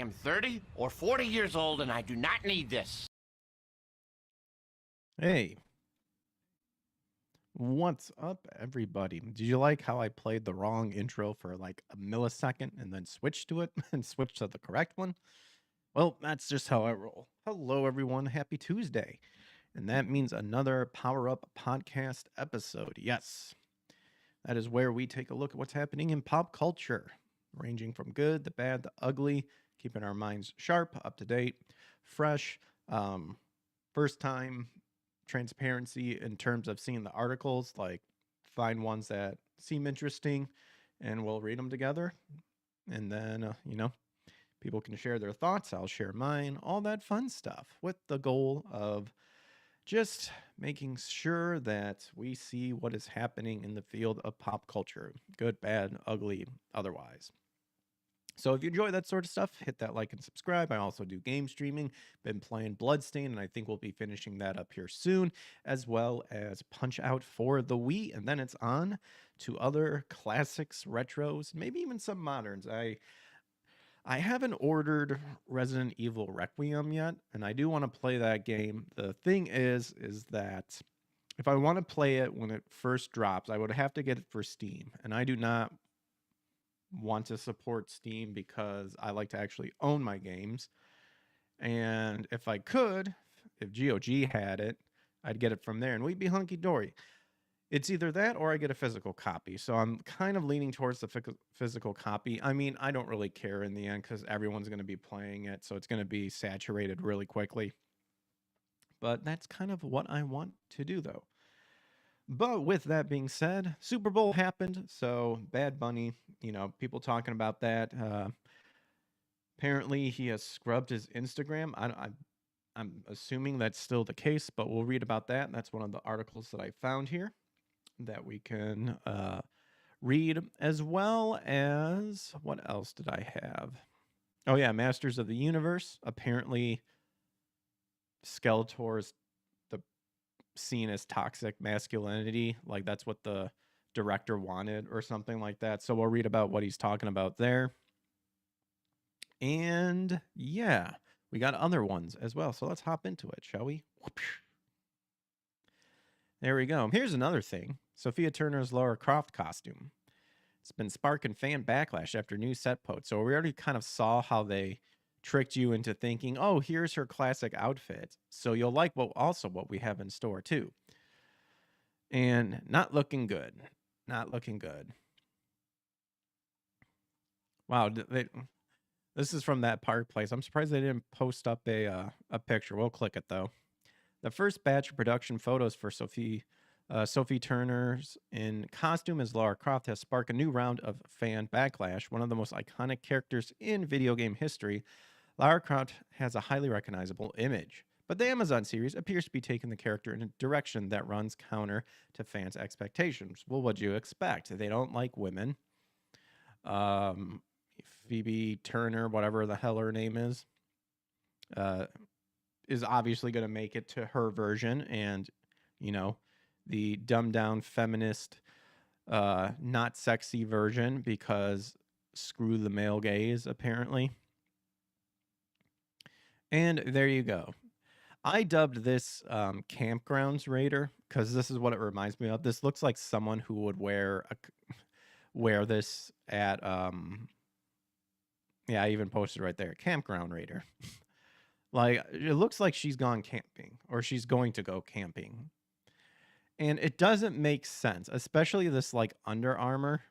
am 30 or 40 years old and I do not need this. Hey, what's up, everybody? Did you like how I played the wrong intro for like a millisecond and then switched to it and switched to the correct one? Well, that's just how I roll. Hello, everyone. Happy Tuesday. And that means another Power Up podcast episode. Yes, that is where we take a look at what's happening in pop culture, ranging from good, the bad, the ugly, keeping our minds sharp, up to date, fresh. First time transparency in terms of seeing the articles, like find ones that seem interesting and we'll read them together. And then, people can share their thoughts. I'll share mine, all that fun stuff with the goal of just making sure that we see what is happening in the field of pop culture, good, bad, ugly, otherwise. So if you enjoy that sort of stuff, hit that like and subscribe. I also do game streaming. Been playing Bloodstain, and I think we'll be finishing that up here soon, as well as Punch Out for the Wii. And then it's on to other classics, retros, maybe even some moderns. I haven't ordered Resident Evil Requiem yet, and I do want to play that game. The thing is that if I want to play it when it first drops, I would have to get it for Steam, and I do not want to support Steam because I like to actually own my games. And if I could, if GOG had it, I'd get it from there and we'd be hunky-dory. It's either that or I get a physical copy. So I'm kind of leaning towards the physical copy. I mean, I don't really care in the end because everyone's going to be playing it. So it's going to be saturated really quickly. But that's kind of what I want to do, though. But with that being said, Super Bowl happened. So Bad Bunny, people talking about that. Apparently he has scrubbed his Instagram. I'm assuming that's still the case, but we'll read about that. That's one of the articles that I found here that we can read, as well as what else did I have? Oh yeah, Masters of the Universe. Apparently Skeletor's seen as toxic masculinity, like that's what the director wanted or something like that. So we'll read about what he's talking about there. And yeah, we got other ones as well. So let's hop into it, shall we? There we go. Here's another thing. Sophia Turner's Lara Croft costume. It's been sparking fan backlash after new set posts. So we already kind of saw how they tricked you into thinking, oh, here's her classic outfit. So you'll like what we have in store too. And not looking good. Not looking good. Wow, this is from that park place. I'm surprised they didn't post up a picture. We'll click it though. The first batch of production photos for Sophie Turner's in costume as Lara Croft has sparked a new round of fan backlash. One of the most iconic characters in video game history, Lara Croft has a highly recognizable image. But the Amazon series appears to be taking the character in a direction that runs counter to fans' expectations. Well, what'd you expect? They don't like women. Phoebe Turner, whatever the hell her name is obviously going to make it to her version. And, the dumbed down feminist, not sexy version because screw the male gaze, apparently. And there you go. I dubbed this Campgrounds Raider because this is what it reminds me of. This looks like someone who would wear this at I even posted right there, Campground Raider. Like, it looks like she's gone camping or she's going to go camping. And it doesn't make sense, especially this like Under Armour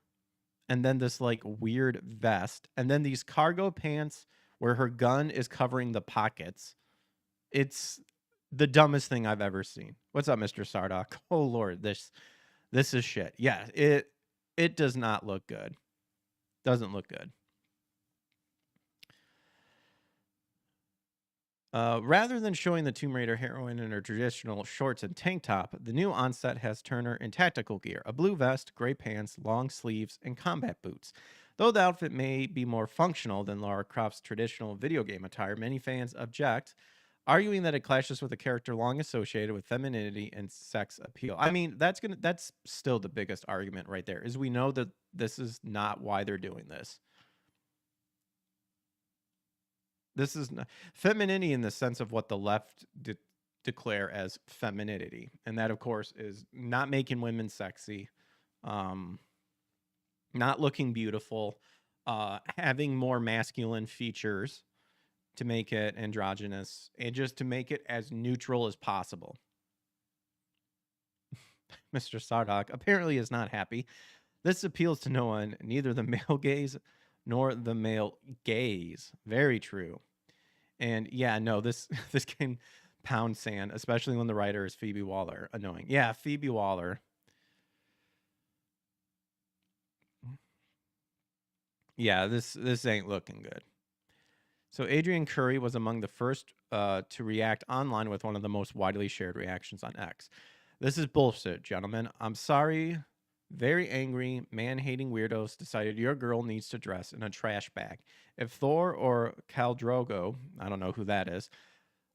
and then this like weird vest and then these cargo pants where her gun is covering the pockets. It's the dumbest thing I've ever seen. What's up, Mr. Sardock? Oh Lord, this is shit. Yeah, it does not look good. Doesn't look good. Rather than showing the Tomb Raider heroine in her traditional shorts and tank top, the new onset has Turner in tactical gear, a blue vest, gray pants, long sleeves, and combat boots. Though the outfit may be more functional than Lara Croft's traditional video game attire, many fans object, arguing that it clashes with a character long associated with femininity and sex appeal. I mean, that's still the biggest argument right there, is we know that this is not why they're doing this. This is not femininity in the sense of what the left declare as femininity, and that, of course, is not making women sexy, um, not looking beautiful, having more masculine features to make it androgynous, and just to make it as neutral as possible. Mr. Sardock apparently is not happy. This appeals to no one, neither the male gaze nor the male gaze. Very true. And yeah, no, this this can pound sand, especially when the writer is Phoebe Waller. Annoying. Yeah, Phoebe Waller. Yeah, this ain't looking good. So Adrian Curry was among the first to react online with one of the most widely shared reactions on X. This is bullshit, gentlemen. I'm sorry. Very angry, man-hating weirdos decided your girl needs to dress in a trash bag. If Thor or Khal Drogo, I don't know who that is,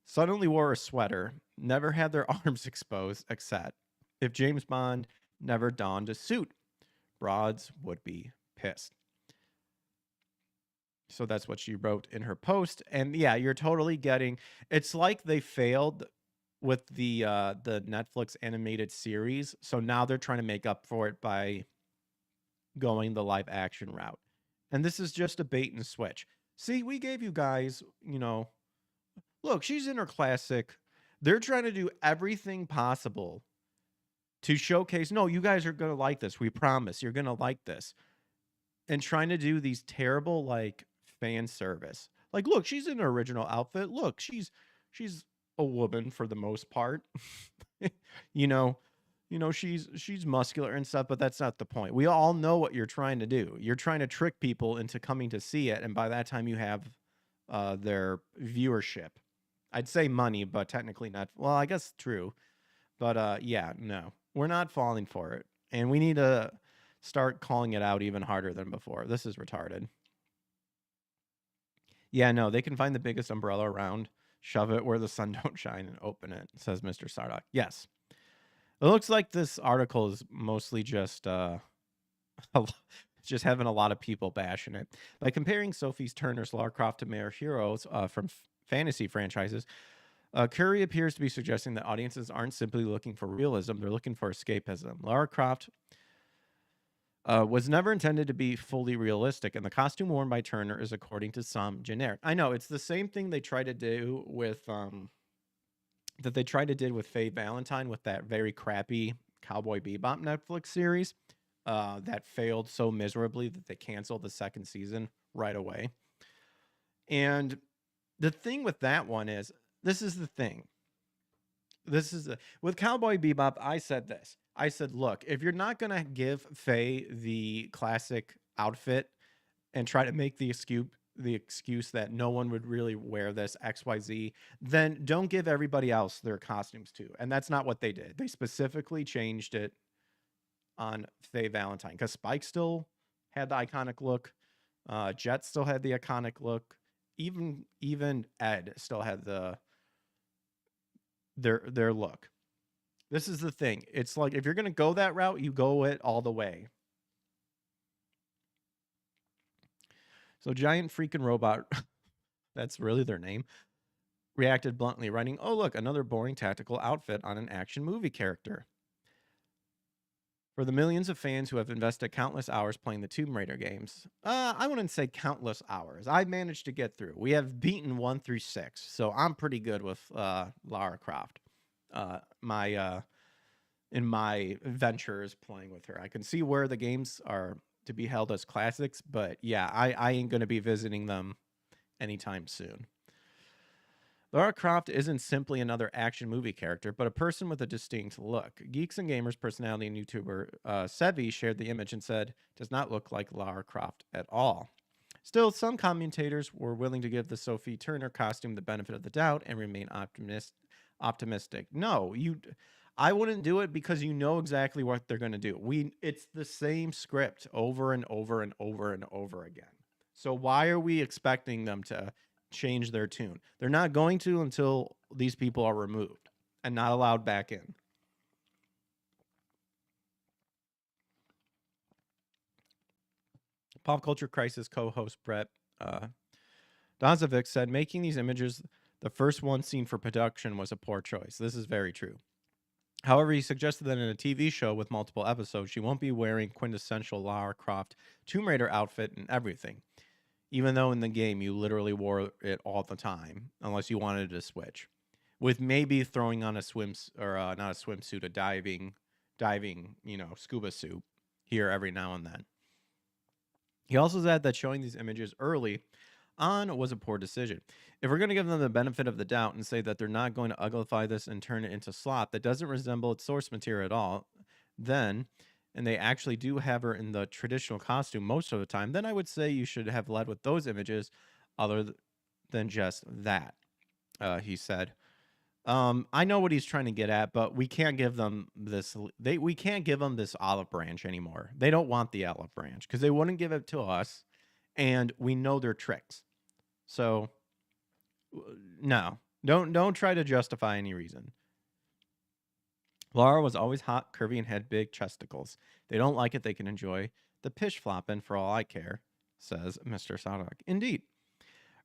suddenly wore a sweater, never had their arms exposed, except if James Bond never donned a suit, broads would be pissed. So that's what she wrote in her post. And yeah, you're totally getting, it's like they failed with the Netflix animated series. So now they're trying to make up for it by going the live action route. And this is just a bait and switch. See, we gave you guys, look, she's in her classic. They're trying to do everything possible to showcase, no, you guys are going to like this. We promise you're going to like this. And trying to do these terrible, like, fan service. Like, look, she's in her original outfit. Look, she's a woman for the most part. you know, she's muscular and stuff, but that's not the point. We all know what you're trying to do. You're trying to trick people into coming to see it, and by that time you have their viewership. I'd say money, but technically not. Well, I guess true. But yeah, no. We're not falling for it. And we need to start calling it out even harder than before. This is retarded. Yeah, no, they can find the biggest umbrella around, shove it where the sun don't shine, and open it, says Mr. Sardock. Yes. It looks like this article is mostly just just having a lot of people bashing it. By comparing Sophie Turner's Lara Croft to mere heroes from fantasy franchises, Curry appears to be suggesting that audiences aren't simply looking for realism, they're looking for escapism. Lara Croft was never intended to be fully realistic, and the costume worn by Turner is, according to some, generic. I know, it's the same thing they tried to do with that they tried to do with Faye Valentine with that very crappy Cowboy Bebop Netflix series that failed so miserably that they canceled the second season right away. And the thing with that one is, this is the thing. With Cowboy Bebop, I said this. I said, look, if you're not going to give Faye the classic outfit and try to make the excuse that no one would really wear this XYZ, then don't give everybody else their costumes too. And that's not what they did. They specifically changed it on Faye Valentine because Spike still had the iconic look. Jet still had the iconic look. Even Ed still had their look. This is the thing. It's like if you're going to go that route, you go it all the way. So Giant Freaking Robot, that's really their name, reacted bluntly, writing, "Oh, look, another boring tactical outfit on an action movie character." For the millions of fans who have invested countless hours playing the Tomb Raider games, I wouldn't say countless hours. I managed to get through. We have beaten 1 through 6, so I'm pretty good with Lara Croft. In my ventures playing with her, I can see where the games are to be held as classics, but yeah, I ain't going to be visiting them anytime soon. Lara Croft isn't simply another action movie character, but a person with a distinct look. Geeks and Gamers personality and YouTuber Sevi shared the image and said, "Does not look like Lara Croft at all." Still, some commentators were willing to give the Sophie Turner costume the benefit of the doubt and remain optimistic. No, I wouldn't do it because you know exactly what they're going to do. It's the same script over and over and over and over again. So why are we expecting them to change their tune? They're not going to until these people are removed and not allowed back in. Pop Culture Crisis co-host Brett Dozovic said, making these images the first one seen for production was a poor choice. This is very true. However, he suggested that in a TV show with multiple episodes, she won't be wearing quintessential Lara Croft Tomb Raider outfit and everything, even though in the game you literally wore it all the time, unless you wanted to switch, with maybe throwing on a not a swimsuit, a diving, scuba suit here every now and then. He also said that showing these images early on was a poor decision. If we're going to give them the benefit of the doubt and say that they're not going to uglify this and turn it into slop that doesn't resemble its source material at all, then, and they actually do have her in the traditional costume most of the time, then I would say you should have led with those images other than just that, he said. I know what he's trying to get at, but we can't give them this. We can't give them this olive branch anymore. They don't want the olive branch because they wouldn't give it to us, and we know their tricks. So, no, don't try to justify any reason. Lara was always hot, curvy, and had big chesticles. They don't like it. They can enjoy the pish flopping for all I care, says Mr. Sadak. Indeed.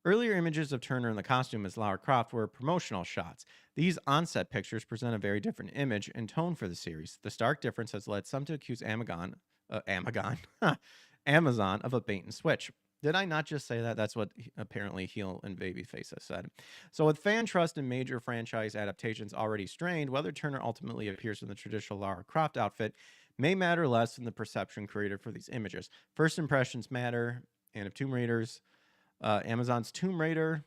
Earlier images of Turner in the costume as Lara Croft were promotional shots. These on-set pictures present a very different image and tone for the series. The stark difference has led some to accuse Amazon of a bait and switch. Did I not just say that? That's what apparently Heel and Babyface has said. So with fan trust in major franchise adaptations already strained, whether Turner ultimately appears in the traditional Lara Croft outfit may matter less than the perception created for these images. First impressions matter, and if Tomb Raiders... Amazon's Tomb Raider.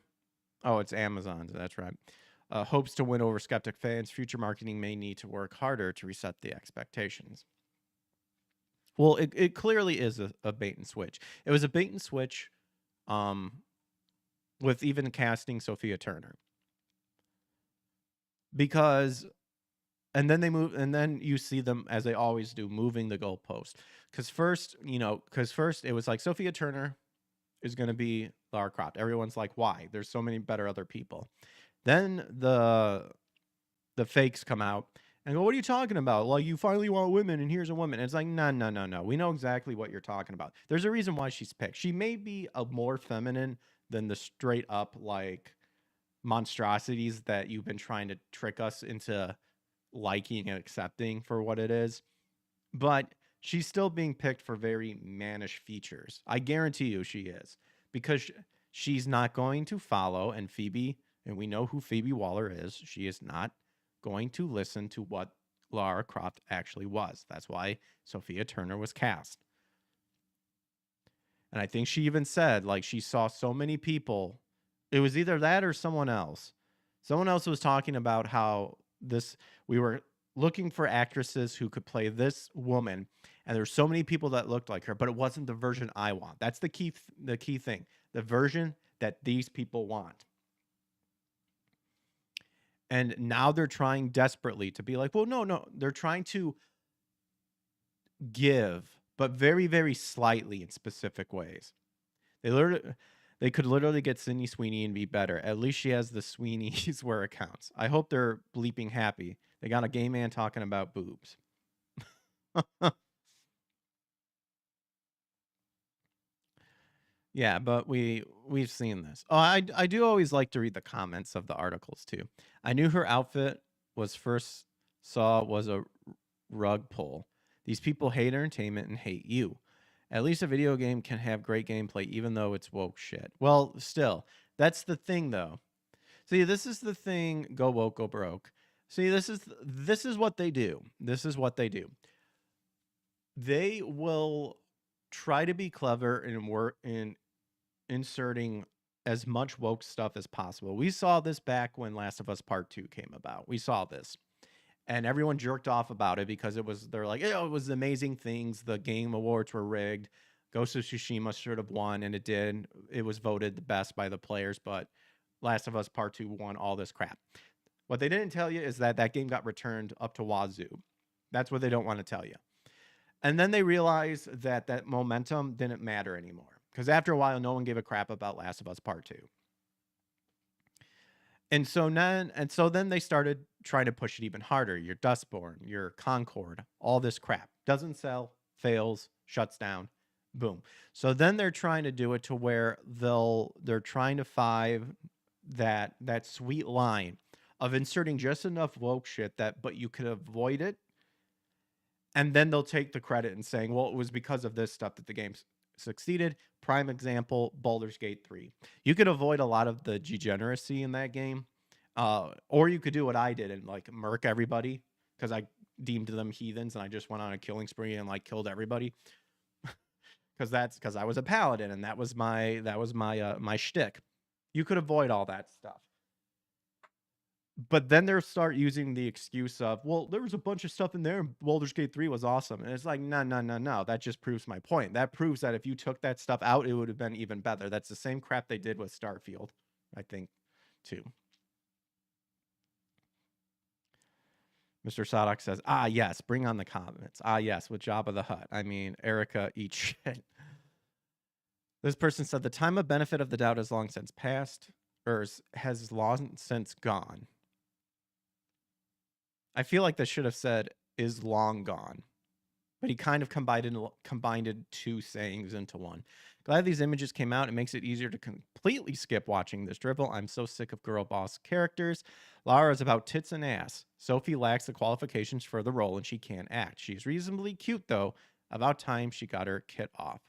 Oh, it's Amazon's. That's right. Hopes to win over skeptic fans. Future marketing may need to work harder to reset the expectations. Well, it clearly is a bait and switch. It was a bait and switch with even casting Sophia Turner. Because, and then they move, and then you see them, as they always do, moving the goalpost. Because first it was like Sophia Turner is going to be Lara Croft. Everyone's like, why? There's so many better other people. Then the fakes come out and go, what are you talking about? Like, you finally want women, and here's a woman. And it's like, no. We know exactly what you're talking about. There's a reason why she's picked. She may be a more feminine than the straight up, like, monstrosities that you've been trying to trick us into liking and accepting for what it is. But she's still being picked for very mannish features. I guarantee you she is. Because she's not going to follow, and Phoebe, and we know who Phoebe Waller is, she is not going to listen to what Lara Croft actually was. That's why Sophia Turner was cast. And I think she even said, like, she saw so many people. It was either that or someone else. Someone else was talking about how we were looking for actresses who could play this woman, and there's so many people that looked like her, but it wasn't the version I want. That's the key thing, the version that these people want. And now they're trying desperately to be like, well, no, they're trying to give, but very, very slightly in specific ways. They could literally get Sydney Sweeney and be better. At least she has the Sweeneys where it counts. I hope they're bleeping happy. They got a gay man talking about boobs. Yeah, but we've seen this. Oh, I do always like to read the comments of the articles too. I knew her outfit was a rug pull. These people hate entertainment and hate you. At least a video game can have great gameplay, even though it's woke shit. Well, still, that's the thing, though. See, this is the thing. Go woke, go broke. See, this is what they do. This is what they do. They will try to be clever and work in inserting as much woke stuff as possible. We saw this back when Last of Us Part 2 came about. We saw this. And everyone jerked off about it because they're like, it was amazing things. The game awards were rigged. Ghost of Tsushima should have won, and it did. It was voted the best by the players, but Last of Us Part 2 won all this crap. What they didn't tell you is that game got returned up to wazoo. That's what they don't want to tell you. And then they realized that momentum didn't matter anymore. Because after a while, no one gave a crap about Last of Us Part 2. And so then they started trying to push it even harder. Your Dustborn, your Concord, all this crap. Doesn't sell, fails, shuts down. Boom. So then they're trying to do it to where they're trying to find that sweet line of inserting just enough woke shit but you could avoid it, and then they'll take the credit and saying, well, it was because of this stuff that the game succeeded. Prime example, Baldur's Gate 3. You could avoid a lot of the degeneracy in that game, or you could do what I did and like murk everybody because I deemed them heathens and I just went on a killing spree and like killed everybody. Because I was a paladin and that was my shtick. You could avoid all that stuff. But then they'll start using the excuse of, well, there was a bunch of stuff in there. Baldur's Gate 3 was awesome. And it's like, no. That just proves my point. That proves that if you took that stuff out, it would have been even better. That's the same crap they did with Starfield, I think, too. Mr. Sadok says, yes, bring on the comments. Yes, with Jabba the Hutt. I mean, Erica, eat shit. This person said, the time of benefit of the doubt has long since passed, or has long since gone. I feel like this should have said, is long gone. But he kind of combined two sayings into one. Glad these images came out. It makes it easier to completely skip watching this dribble. I'm so sick of girl boss characters. Lara is about tits and ass. Sophie lacks the qualifications for the role and she can't act. She's reasonably cute though. About time she got her kit off.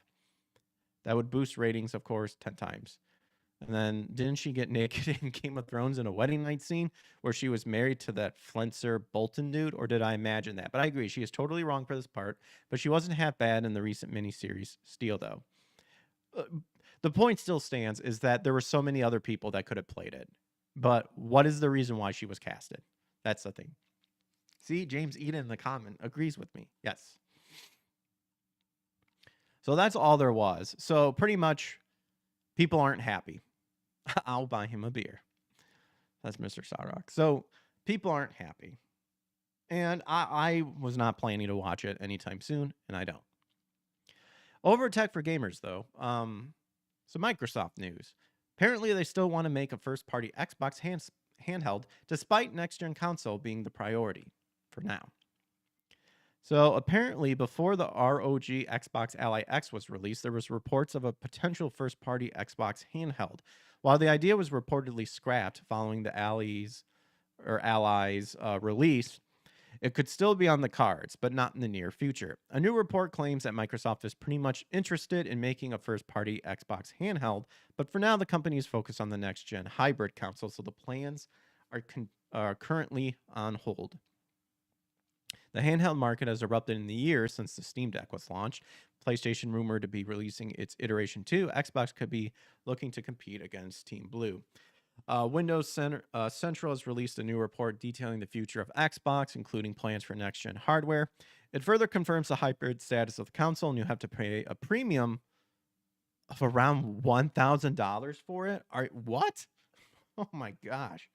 That would boost ratings, of course, 10 times. And then didn't she get naked in Game of Thrones in a wedding night scene where she was married to that Flenser Bolton dude? Or did I imagine that? But I agree. She is totally wrong for this part. But she wasn't half bad in the recent miniseries Steel, though. The point still stands is that there were so many other people that could have played it. But what is the reason why she was casted? That's the thing. See, James Eden in the comment agrees with me. Yes. So that's all there was. So pretty much people aren't happy. I'll buy him a beer. That's Mr. Sarok. So people aren't happy. And I was not planning to watch it anytime soon, and I don't. Over Tech for Gamers, though, some Microsoft news. Apparently, they still want to make a first-party Xbox handheld, despite next-gen console being the priority for now. So apparently, before the ROG Xbox Ally X was released, there was reports of a potential first-party Xbox handheld. While the idea was reportedly scrapped following the Ally's release, it could still be on the cards, but not in the near future. A new report claims that Microsoft is pretty much interested in making a first-party Xbox handheld, but for now, the company is focused on the next-gen hybrid console, so the plans are currently on hold. The handheld market has erupted in the years since the Steam Deck was launched. PlayStation rumored to be releasing its iteration 2. Xbox could be looking to compete against Team Blue. Windows Central has released a new report detailing the future of Xbox, including plans for next-gen hardware. It further confirms the hybrid status of the console, and you have to pay a premium of around $1,000 for it. What? Oh my gosh.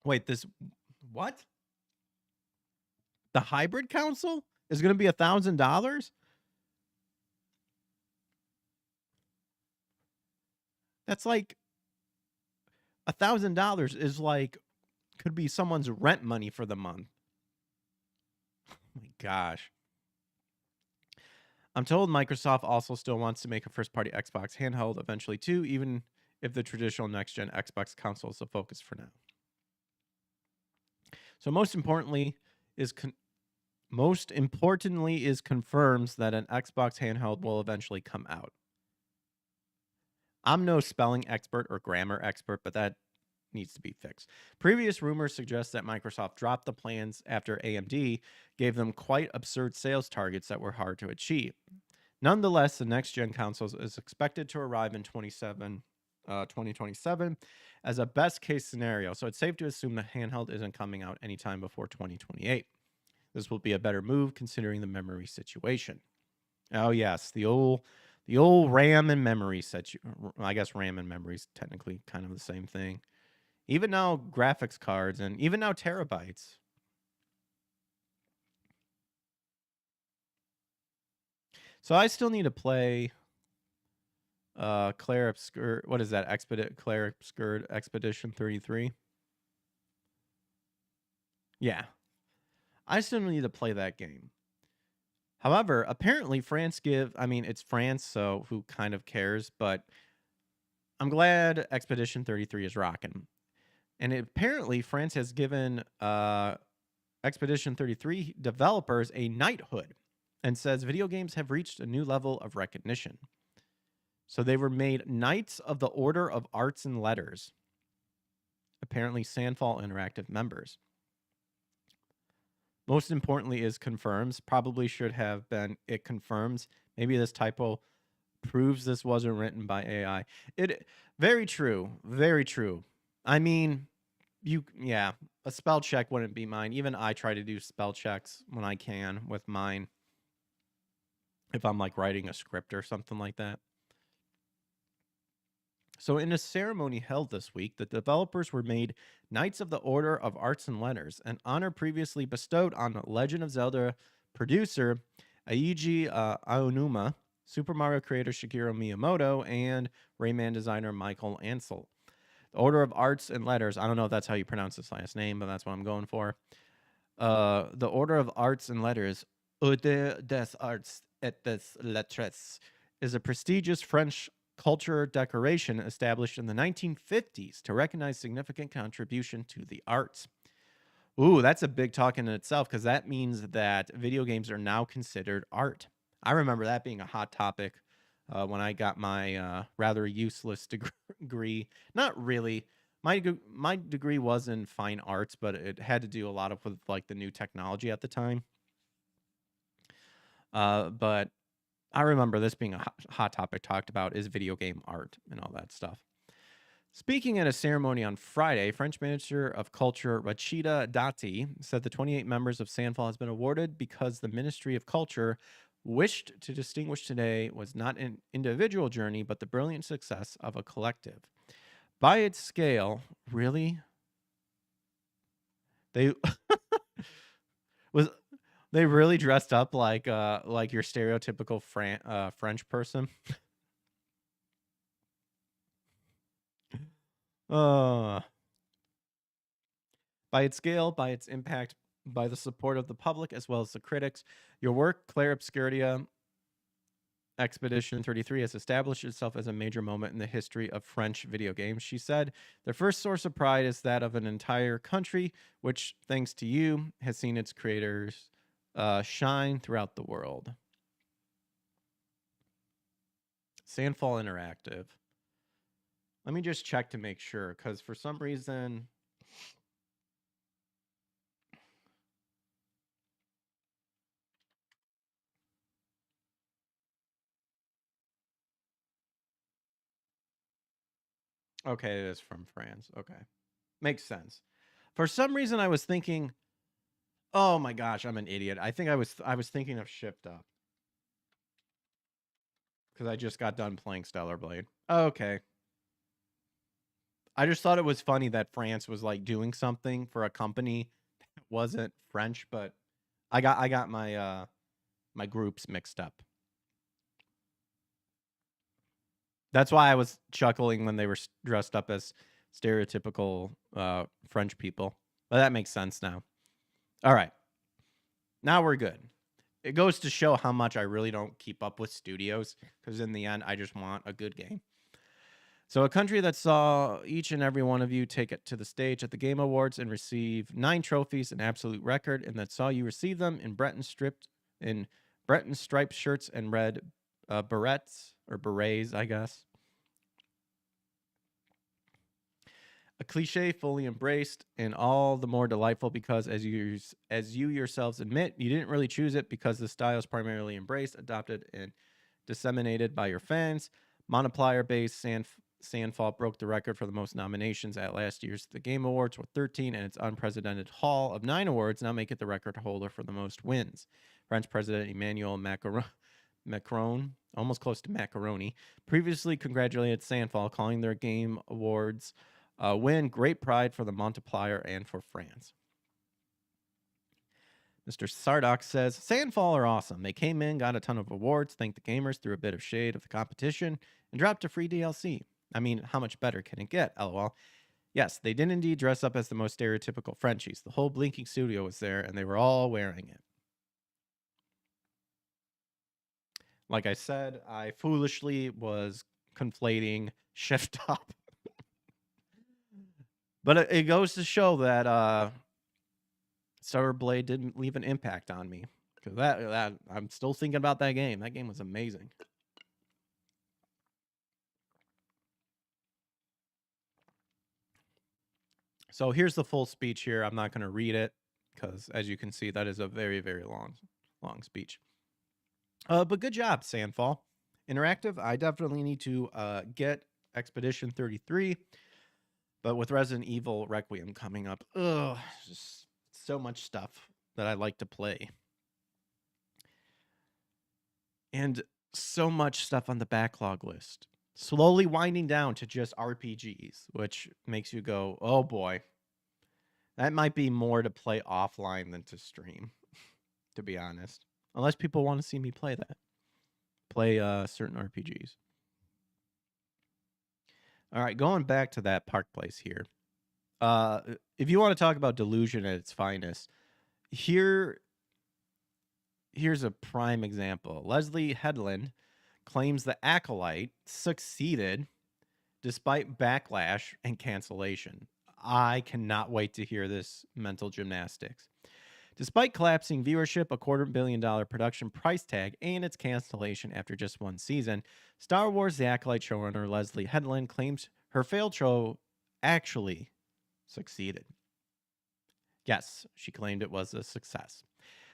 Wait, what? The hybrid console is going to be $1,000? That's like $1,000 is like could be someone's rent money for the month. Oh my gosh. I'm told Microsoft also still wants to make a first-party Xbox handheld eventually too, even if the traditional next-gen Xbox console is the focus for now. So most importantly is confirms that an Xbox handheld will eventually come out. I'm no spelling expert or grammar expert, but that needs to be fixed. Previous rumors suggest that Microsoft dropped the plans after AMD gave them quite absurd sales targets that were hard to achieve. Nonetheless, the next-gen consoles is expected to arrive in 2027 as a best-case scenario, so it's safe to assume the handheld isn't coming out anytime before 2028. This will be a better move considering the memory situation. Oh, yes, the old RAM and memory I guess RAM and memory is technically kind of the same thing. Even now, graphics cards and even now terabytes. So I still need to play Claire Obscure. What is that? Claire Obscured Expedition 33. Yeah. I still need to play that game. However, apparently France it's France, so who kind of cares? But I'm glad Expedition 33 is rocking. And apparently France has given Expedition 33 developers a knighthood and says video games have reached a new level of recognition. So they were made Knights of the Order of Arts and Letters. Apparently Sandfall Interactive members. Most importantly is confirms. Probably should have been it confirms. Maybe this typo proves this wasn't written by AI. Very true. Very true. I mean, a spell check wouldn't be mine. Even I try to do spell checks when I can with mine. If I'm like writing a script or something like that. So in a ceremony held this week, the developers were made Knights of the Order of Arts and Letters, an honor previously bestowed on the Legend of Zelda producer Eiji Aonuma, Super Mario creator Shigeru Miyamoto, and Rayman designer Michael Ansel. The Order of Arts and Letters, I don't know if that's how you pronounce this last name, but that's what I'm going for. The Order of Arts and Letters, Ordre des Arts et des Lettres, is a prestigious French culture decoration established in the 1950s to recognize significant contribution to the arts. Ooh, that's a big talk in itself, because that means that video games are now considered art. I remember that being a hot topic when I got my rather useless degree. Not really. My degree was in fine arts, but it had to do a lot with like the new technology at the time. But I remember this being a hot topic talked about is video game art and all that stuff. Speaking at a ceremony on Friday, French Minister of Culture Rachida Dati said the 28 members of Sandfall has been awarded because the Ministry of Culture wished to distinguish today was not an individual journey, but the brilliant success of a collective. By its scale, really? They they really dressed up like your stereotypical French person. By its scale, by its impact, by the support of the public as well as the critics, your work, Claire Obscuria Expedition 33, has established itself as a major moment in the history of French video games. She said, their first source of pride is that of an entire country, which, thanks to you, has seen its creators shine throughout the world. Sandfall Interactive. Let me just check to make sure, because for some reason... Okay, it is from France. Okay. Makes sense. For some reason, I was thinking... Oh my gosh, I'm an idiot. I think I was thinking of Shipped Up. Because I just got done playing Stellar Blade. Okay. I just thought it was funny that France was like doing something for a company that wasn't French, but I got my my groups mixed up. That's why I was chuckling when they were dressed up as stereotypical French people. But that makes sense now. All right. Now we're good. It goes to show how much I really don't keep up with studios, because in the end, I just want a good game. So a country that saw each and every one of you take it to the stage at the Game Awards and receive 9 trophies, an absolute record, and that saw you receive them in Breton striped shirts and red berets, or berets, I guess. A cliche fully embraced and all the more delightful because, as you yourselves admit, you didn't really choose it because the style is primarily embraced, adopted, and disseminated by your fans. Monoplayer-based Sandfall broke the record for the most nominations at last year's The Game Awards with 13, and its unprecedented haul of 9 awards now make it the record holder for the most wins. French President Emmanuel Macron, almost close to macaroni, previously congratulated Sandfall, calling their Game Awards win great pride for the multiplier and for France. Mr. Sardock says, Sandfall are awesome. They came in, got a ton of awards, thanked the gamers, threw a bit of shade of the competition, and dropped a free DLC. I mean, how much better can it get? LOL. Yes, they did indeed dress up as the most stereotypical Frenchies. The whole blinking studio was there, and they were all wearing it. Like I said, I foolishly was conflating Shift Top. But it goes to show that Stellar Blade didn't leave an impact on me. Because that I'm still thinking about that game. That game was amazing. So here's the full speech here. I'm not going to read it because, as you can see, that is a very, very long speech. But good job, Sandfall Interactive. I definitely need to get Expedition 33. But with Resident Evil Requiem coming up, just so much stuff that I like to play. And so much stuff on the backlog list. Slowly winding down to just RPGs, which makes you go, oh boy. That might be more to play offline than to stream, to be honest. Unless people want to see me play that. Play certain RPGs. All right, going back to that Park Place here. If you want to talk about delusion at its finest, here's a prime example. Leslie Headland claims the Acolyte succeeded despite backlash and cancellation. I cannot wait to hear this mental gymnastics. Despite collapsing viewership, a $250 million production price tag, and its cancellation after just one season, Star Wars The Acolyte showrunner Leslie Headland claims her failed show actually succeeded. Yes, she claimed it was a success.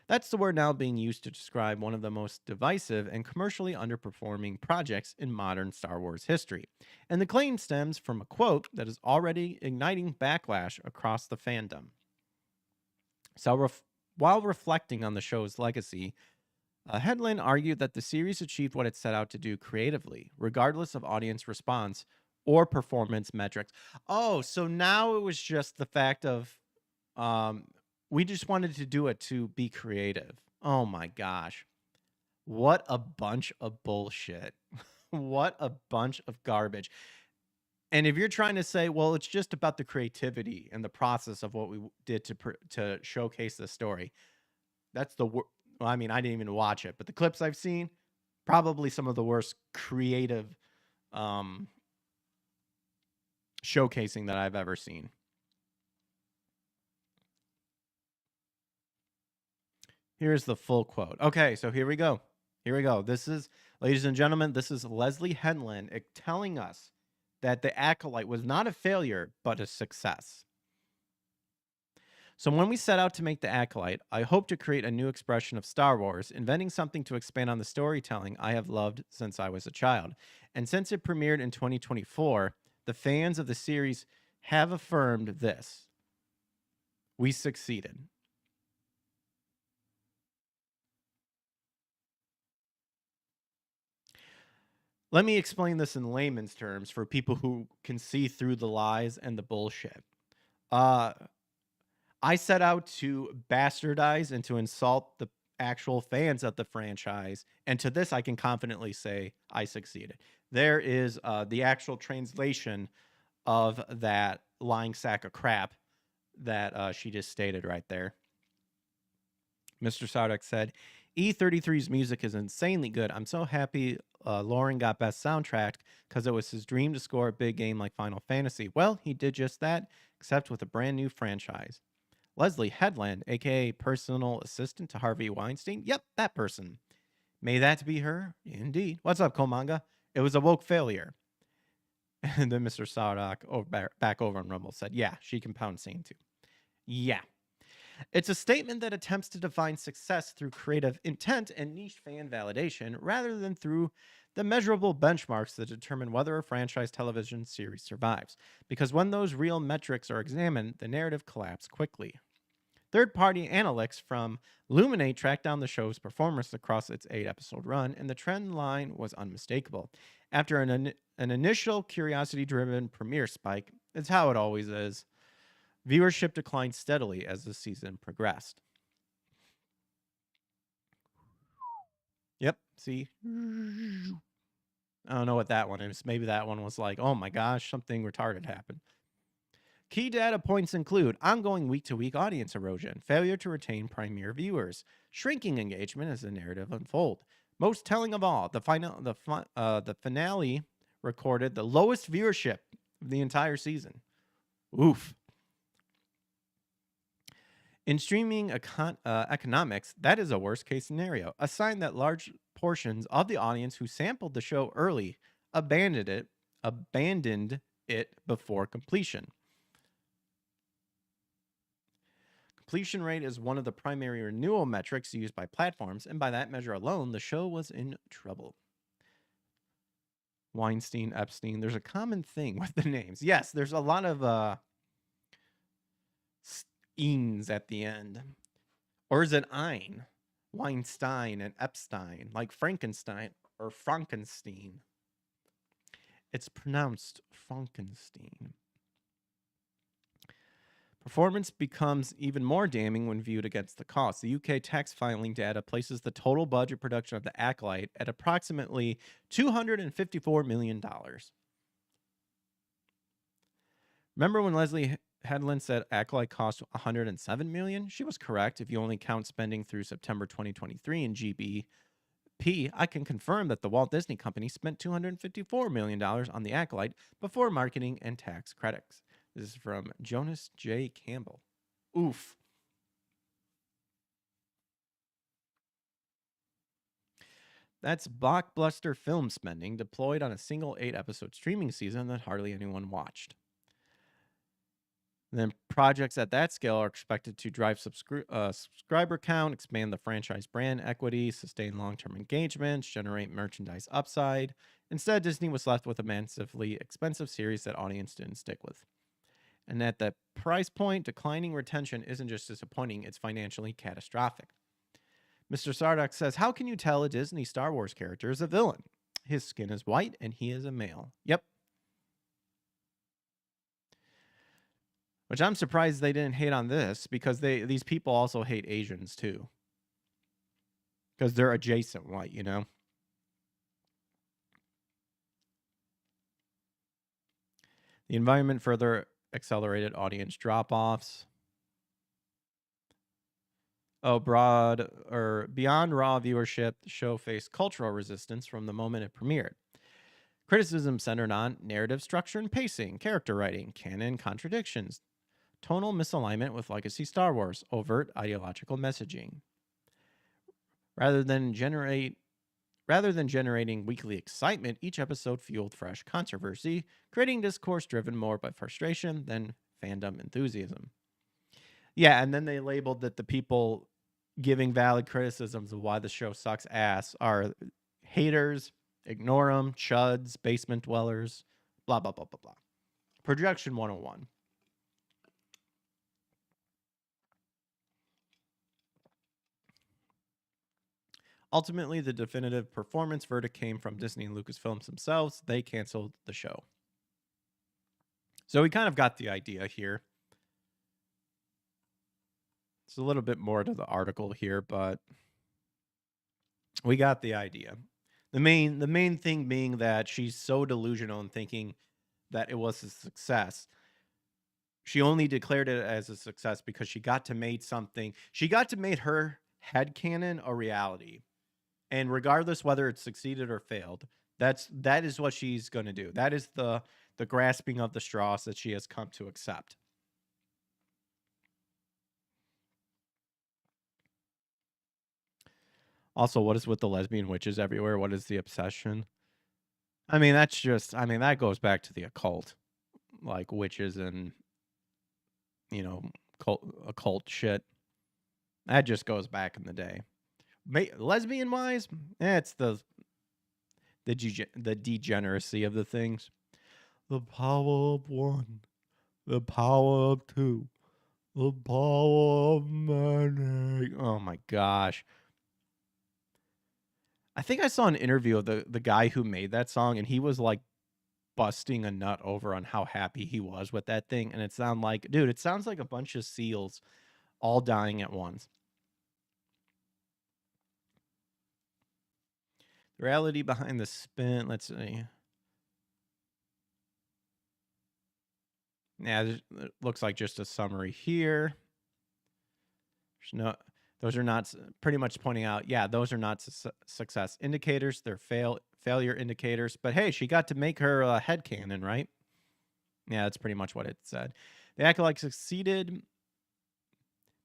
That's the word now being used to describe one of the most divisive and commercially underperforming projects in modern Star Wars history. And the claim stems from a quote that is already igniting backlash across the fandom. So, while reflecting on the show's legacy, Headland argued that the series achieved what it set out to do creatively, regardless of audience response or performance metrics. Oh, so now it was just the fact of we just wanted to do it to be creative. Oh my gosh. What a bunch of bullshit. What a bunch of garbage. And if you're trying to say, well, it's just about the creativity and the process of what we did to showcase the story, that's the well, I mean, I didn't even watch it, but the clips I've seen, probably some of the worst creative showcasing that I've ever seen. Here's the full quote. Okay, so here we go. Here we go. This is, ladies and gentlemen, this is Leslie Headland telling us that The Acolyte was not a failure, but a success. So when we set out to make The Acolyte, I hope to create a new expression of Star Wars, inventing something to expand on the storytelling I have loved since I was a child. And since it premiered in 2024, the fans of the series have affirmed this. We succeeded. Let me explain this in layman's terms for people who can see through the lies and the bullshit. I set out to bastardize and to insult the actual fans of the franchise. And to this, I can confidently say I succeeded. There is the actual translation of that lying sack of crap that she just stated right there. Mr. Sardak said, E33's music is insanely good. I'm so happy Lauren got best soundtrack because it was his dream to score a big game like Final Fantasy. Well, he did just that, except with a brand new franchise. Leslie Headland, a.k.a. personal assistant to Harvey Weinstein. Yep, that person. May that be her? Indeed. What's up, Komanga? It was a woke failure. And then Mr. Sardak back over on Rumble said, yeah, she can pound sane too. Yeah. It's a statement that attempts to define success through creative intent and niche fan validation rather than through the measurable benchmarks that determine whether a franchise television series survives. Because when those real metrics are examined, the narrative collapses quickly. Third-party analytics from Luminate tracked down the show's performance across its 8-episode run, and the trend line was unmistakable. After an initial curiosity-driven premiere spike, it's how it always is, viewership declined steadily as the season progressed. Yep, see? I don't know what that one is. Maybe that one was like, oh my gosh, something retarded happened. Key data points include ongoing week-to-week audience erosion, failure to retain premier viewers, shrinking engagement as the narrative unfolds. Most telling of all, the finale recorded the lowest viewership of the entire season. Oof. In streaming economics, that is a worst-case scenario, a sign that large portions of the audience who sampled the show early abandoned it before completion. Completion rate is one of the primary renewal metrics used by platforms, and by that measure alone, the show was in trouble. Weinstein, Epstein, there's a common thing with the names. Yes, there's a lot of steins at the end. Or is it ein? Weinstein and Epstein, like Frankenstein or Frankenstein. It's pronounced Frankenstein. Performance becomes even more damning when viewed against the cost. The UK tax filing data places the total budget production of The Acolyte at approximately $254 million. Remember when Leslie Headland said Acolyte cost $107 million? She was correct if you only count spending through September 2023 in GBP. I can confirm that the Walt Disney Company spent $254 million on The Acolyte before marketing and tax credits. This is from Jonas J. Campbell. Oof. That's blockbuster film spending deployed on a single 8-episode streaming season that hardly anyone watched. And then projects at that scale are expected to drive subscriber count, expand the franchise brand equity, sustain long-term engagements, generate merchandise upside. Instead, Disney was left with a massively expensive series that audience didn't stick with. And at that price point, declining retention isn't just disappointing, it's financially catastrophic. Mr. Sardak says, how can you tell a Disney Star Wars character is a villain? His skin is white and he is a male. Yep. Which I'm surprised they didn't hate on this, because these people also hate Asians too. Because they're adjacent white, you know? The environment further accelerated audience drop-offs. Beyond raw viewership, the show faced cultural resistance from the moment it premiered. Criticism centered on narrative structure and pacing, character writing, canon contradictions, tonal misalignment with legacy Star Wars, overt ideological messaging. Rather than generating weekly excitement, each episode fueled fresh controversy, creating discourse driven more by frustration than fandom enthusiasm. Yeah, and then they labeled that the people giving valid criticisms of why the show sucks ass are haters, ignore them, chuds, basement dwellers, blah, blah, blah, blah, blah. Projection 101. Ultimately, the definitive performance verdict came from Disney and Lucasfilms themselves. They canceled the show. So we kind of got the idea here. It's a little bit more to the article here, but we got the idea. The main thing being that she's so delusional in thinking that it was a success. She only declared it as a success because she got to make her headcanon a reality. And regardless whether it succeeded or failed, that is what she's going to do. That is the grasping of the straws that she has come to accept. Also, what is with the lesbian witches everywhere? What is the obsession? I mean, that goes back to the occult, like witches and, occult shit. That just goes back in the day. Lesbian wise, it's the degeneracy of the things. The power of one, the power of two, the power of many. Oh my gosh. I think I saw an interview of the guy who made that song, and he was like busting a nut over on how happy he was with that thing. And it sounds like a bunch of seals all dying at once. The reality behind the spin, let's see. Yeah, it looks like just a summary here. Those are not pretty much pointing out, yeah, those are not success indicators. They're failure indicators. But hey, she got to make her headcanon, right? Yeah, that's pretty much what it said. They act like succeeded.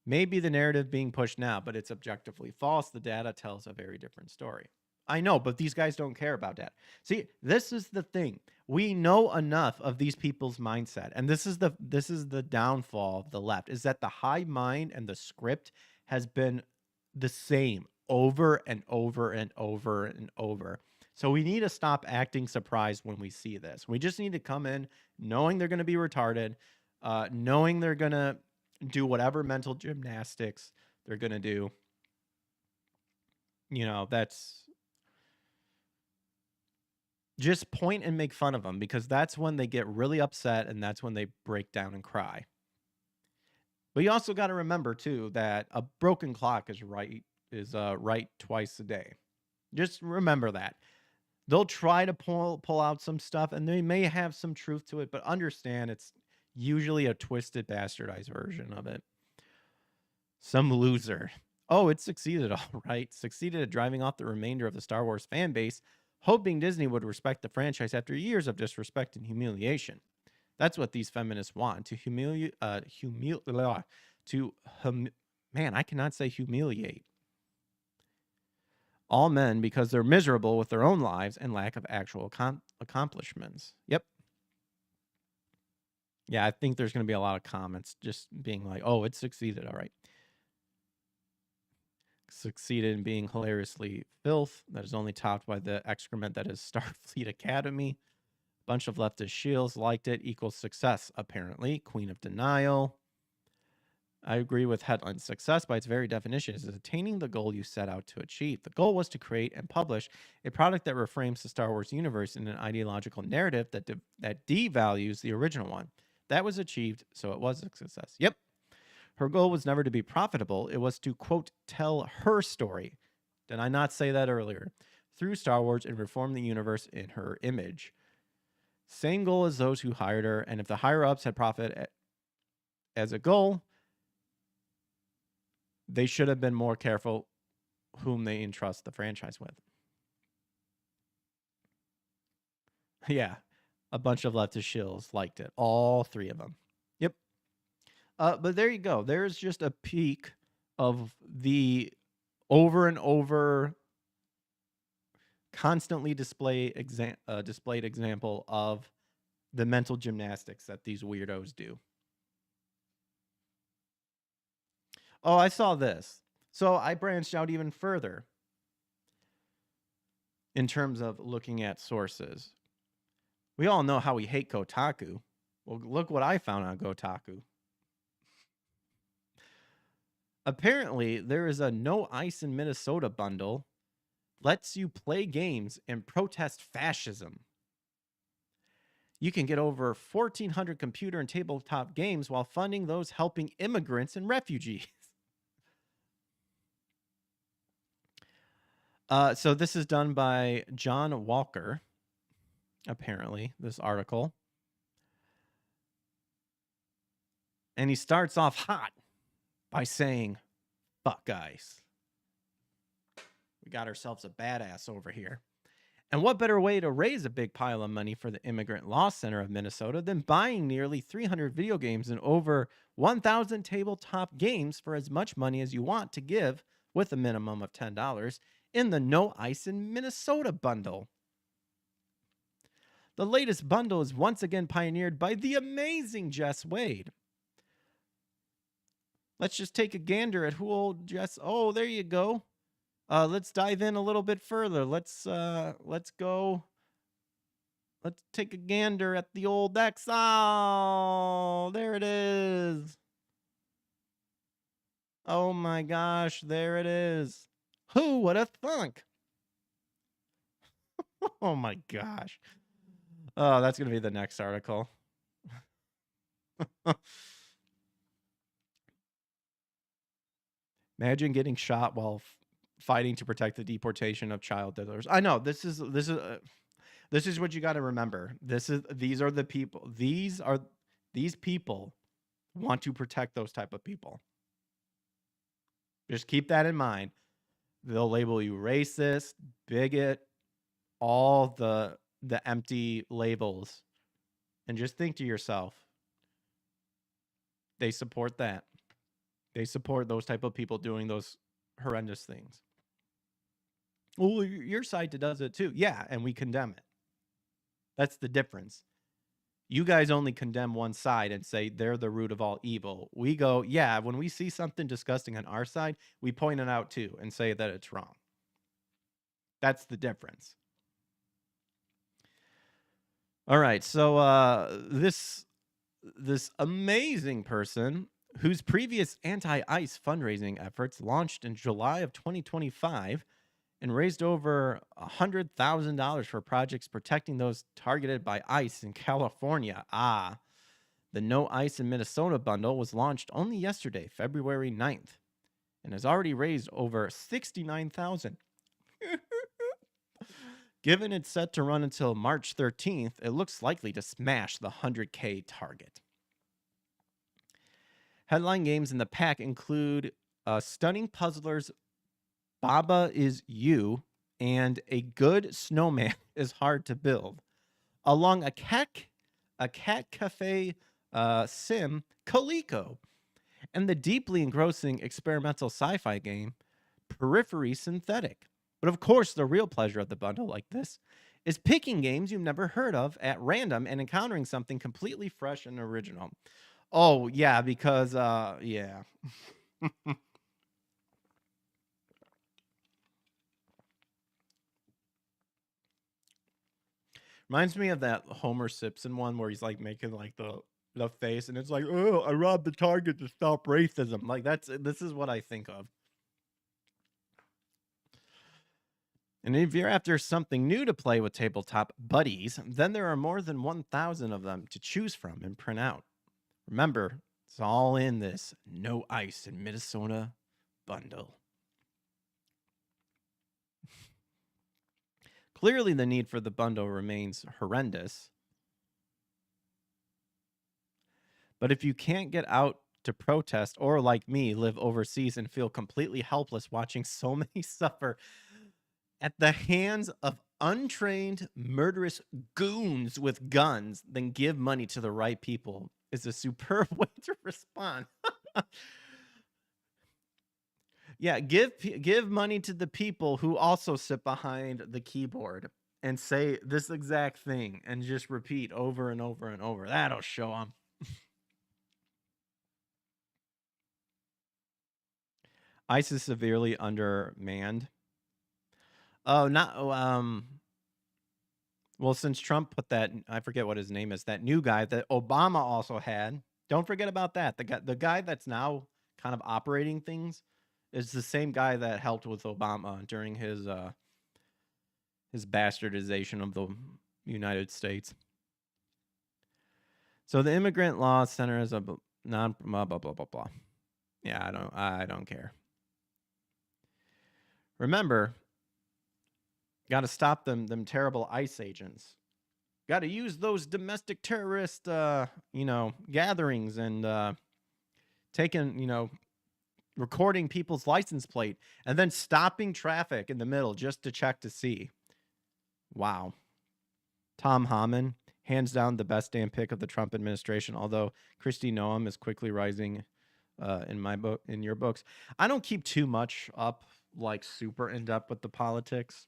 Maybe the narrative being pushed now, but it's objectively false. The data tells a very different story. I know, but these guys don't care about that. See, this is the thing. We know enough of these people's mindset, and this is the downfall of the left, is that the hive mind and the script has been the same over and over and over and over. So we need to stop acting surprised when we see this. We just need to come in knowing they're going to be retarded, knowing they're going to do whatever mental gymnastics they're going to do. You know, that's just point and make fun of them, because that's when they get really upset and that's when they break down and cry. But you also got to remember too that a broken clock is right twice a day. Just remember that. They'll try to pull out some stuff and they may have some truth to it, but understand it's usually a twisted, bastardized version of it. Some loser. Oh, it succeeded, all right. Succeeded at driving off the remainder of the Star Wars fan base, hoping Disney would respect the franchise after years of disrespect and humiliation. That's what these feminists want, man, I cannot say humiliate all men because they're miserable with their own lives and lack of actual accomplishments. Yep. Yeah, I think there's going to be a lot of comments just being like, oh, it succeeded, all right. Succeeded in being hilariously filth that is only topped by the excrement that is Starfleet Academy. Bunch of leftist shields liked it, equals success, apparently. Queen of Denial. I agree with headline. Success, by its very definition, is attaining the goal you set out to achieve. The goal was to create and publish a product that reframes the Star Wars universe in an ideological narrative that devalues the original one. That was achieved, so it was a success. Yep. Her goal was never to be profitable. It was to, quote, tell her story. Did I not say that earlier? Through Star Wars and reform the universe in her image. Same goal as those who hired her, and if the higher-ups had profit as a goal, they should have been more careful whom they entrust the franchise with. Yeah, a bunch of leftist shills liked it. All three of them. Yep. But there you go. There's just a peek of the over and over constantly displayed example of the mental gymnastics that these weirdos do. Oh, I saw this. So I branched out even further in terms of looking at sources. We all know how we hate Kotaku. Well, look what I found on Kotaku. Apparently, there is a No Ice in Minnesota bundle. Lets you play games and protest fascism. You can get over 1,400 computer and tabletop games while funding those helping immigrants and refugees. So this is done by John Walker, apparently, this article. And he starts off hot by saying, fuck ICE. We got ourselves a badass over here. And what better way to raise a big pile of money for the Immigrant Law Center of Minnesota than buying nearly 300 video games and over 1,000 tabletop games for as much money as you want to give, with a minimum of $10, in the No Ice in Minnesota bundle. The latest bundle is once again pioneered by the amazing Jess Wade. Let's just take a gander at who old Jess... Oh, there you go. Let's dive in a little bit further. Let's go. Let's take a gander at the old exile. There it is. Oh my gosh, there it is. Who would have thunk? Oh my gosh. Oh, that's going to be the next article. Imagine getting shot while fighting to protect the deportation of child diddlers. I know this is what you got to remember. These are the people. These These people want to protect those type of people. Just keep that in mind. They'll label you racist, bigot, all the empty labels. And just think to yourself, they support that. They support those type of people doing those horrendous things. Well, your side does it too. Yeah, and we condemn it. That's the difference. You guys only condemn one side and say they're the root of all evil. We go, yeah, when we see something disgusting on our side, we point it out too and say that it's wrong. That's the difference. All right, so this amazing person whose previous anti-ICE fundraising efforts launched in July of 2025 and raised over $100,000 for projects protecting those targeted by ICE in California. The No ICE in Minnesota bundle was launched only yesterday, February 9th, and has already raised over $69,000. Given it's set to run until March 13th, it looks likely to smash the 100K target. Headline games in the pack include Stunning Puzzlers Baba Is You and A Good Snowman Is Hard to Build, along a cat cafe sim, Coleco, and the deeply engrossing experimental sci-fi game, Periphery Synthetic. But of course, the real pleasure of the bundle like this is picking games you've never heard of at random and encountering something completely fresh and original. Oh, yeah, because, yeah. Reminds me of that Homer Simpson one where he's like making like the face and it's like, oh, I robbed the Target to stop racism. Like this is what I think of. And if you're after something new to play with tabletop buddies, then there are more than 1,000 of them to choose from and print out. Remember, it's all in this No ICE in Minnesota bundle. Clearly, the need for the bundle remains horrendous. But if you can't get out to protest or, like me, live overseas and feel completely helpless watching so many suffer at the hands of untrained, murderous goons with guns, then give money to the right people is a superb way to respond. Yeah, give money to the people who also sit behind the keyboard and say this exact thing and just repeat over and over and over. That'll show them. ICE is severely undermanned. Oh, well, since Trump put that, I forget what his name is, that new guy that Obama also had. Don't forget about that. The guy that's now kind of operating things is the same guy that helped with Obama during his bastardization of the United States. So the Immigrant Law Center is a blah blah blah blah. Yeah, I don't care. Remember, got to stop them terrible ICE agents. Got to use those domestic terrorist gatherings and taking, recording people's license plate and then stopping traffic in the middle just to check to see. Wow. Tom Homan, hands down the best damn pick of the Trump administration, although Kristi Noem is quickly rising in my book, in your books. I don't keep too much up, like super in depth with the politics,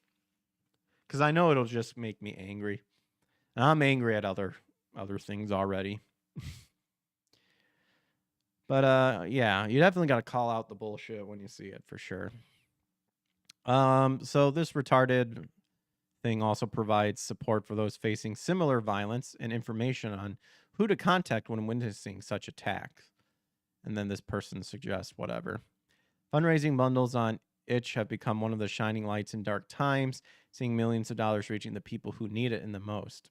because I know it'll just make me angry. And I'm angry at other things already. But yeah, you definitely got to call out the bullshit when you see it for sure. So this retarded thing also provides support for those facing similar violence and information on who to contact when witnessing such attacks. And then this person suggests whatever. Fundraising bundles on Itch have become one of the shining lights in dark times, seeing millions of dollars reaching the people who need it in the most.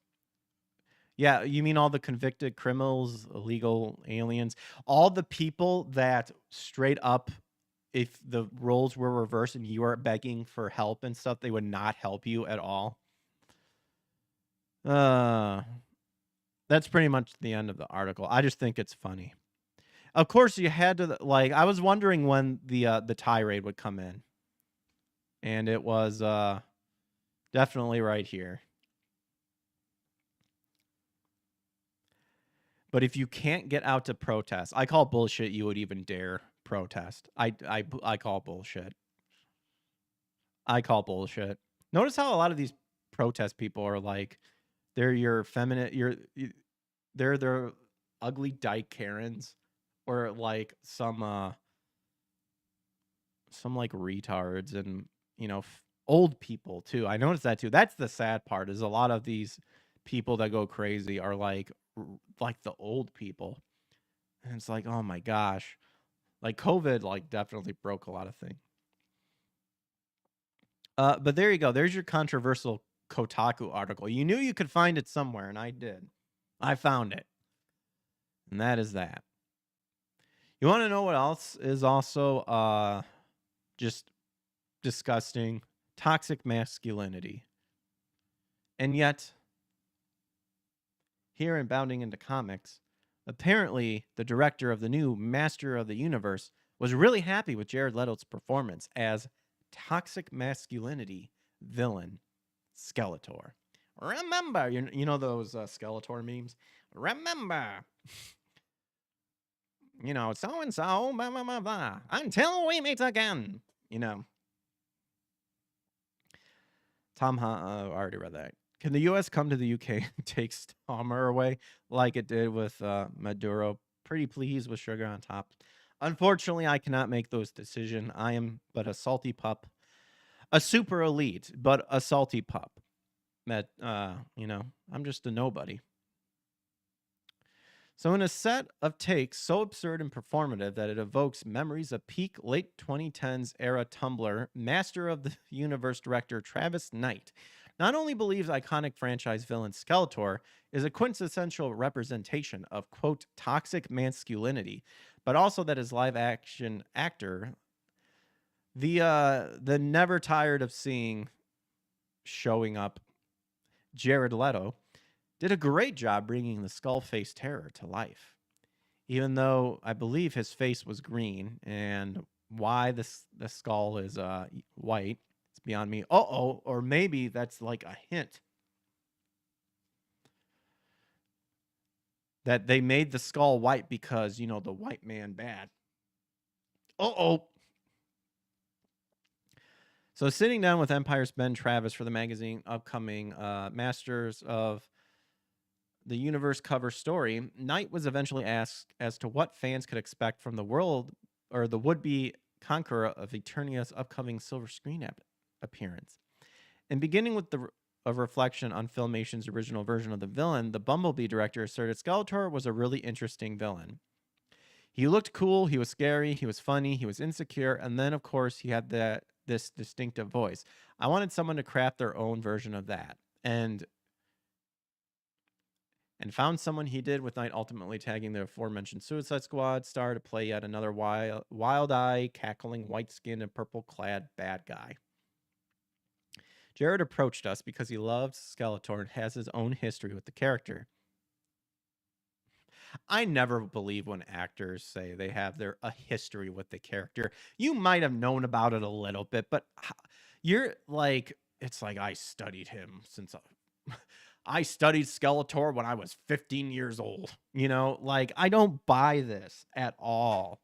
Yeah, you mean all the convicted criminals, illegal aliens, all the people that straight up, if the roles were reversed and you were begging for help and stuff, they would not help you at all. That's pretty much the end of the article. I just think it's funny. Of course, you had to like. I was wondering when the tirade would come in, and it was definitely right here. But if you can't get out to protest, I call bullshit. You would even dare protest. I call bullshit. I call bullshit. Notice how a lot of these protest people are like, they're your feminine, they're ugly dyke Karens, or like some like retards, and old people too. I noticed that too. That's the sad part, is a lot of these people that go crazy are like the old people, and it's like, oh my gosh, like COVID like definitely broke a lot of things. But there you go. There's your controversial Kotaku article. You knew you could find it somewhere, and I did. I found it. And that is that. You want to know what else is also just disgusting? Toxic masculinity. And yet, here in Bounding into Comics, apparently the director of the new Master of the Universe was really happy with Jared Leto's performance as toxic masculinity villain Skeletor. Remember, you know those Skeletor memes? Remember, so and so, blah, blah, blah, blah, until we meet again. Tom, I already read that. Can the U.S. come to the UK and take Stammer away like it did with Maduro? Pretty please with sugar on top. Unfortunately, I cannot make those decisions. I am but a salty pup. A super elite, but a salty pup. That, I'm just a nobody. So in a set of takes so absurd and performative that it evokes memories of peak late 2010s era Tumblr, Master of the Universe director Travis Knight not only believes iconic franchise villain Skeletor is a quintessential representation of, quote, toxic masculinity, but also that his live action actor, the never tired of seeing showing up Jared Leto, did a great job bringing the skull face terror to life. Even though I believe his face was green, and why the skull is white, it's beyond me. Or maybe that's like a hint that they made the skull white because, the white man bad. So sitting down with Empire's Ben Travis for the magazine upcoming Masters of the Universe cover story, Knight was eventually asked as to what fans could expect from the world, or the would-be conqueror of Eternia's upcoming silver screen appearance. And beginning with a reflection on Filmation's original version of the villain, the Bumblebee director asserted Skeletor was a really interesting villain. He looked cool, he was scary, he was funny, he was insecure, and then, of course, he had this distinctive voice. I wanted someone to craft their own version of that. And found someone he did, with Knight ultimately tagging the aforementioned Suicide Squad star to play yet another wild-eyed, cackling, white-skinned, and purple-clad bad guy. Jared approached us because he loves Skeletor and has his own history with the character. I never believe when actors say they have a history with the character. You might have known about it a little bit, but you're like, it's like, I studied him since I studied Skeletor when I was 15 years old. Like, I don't buy this at all.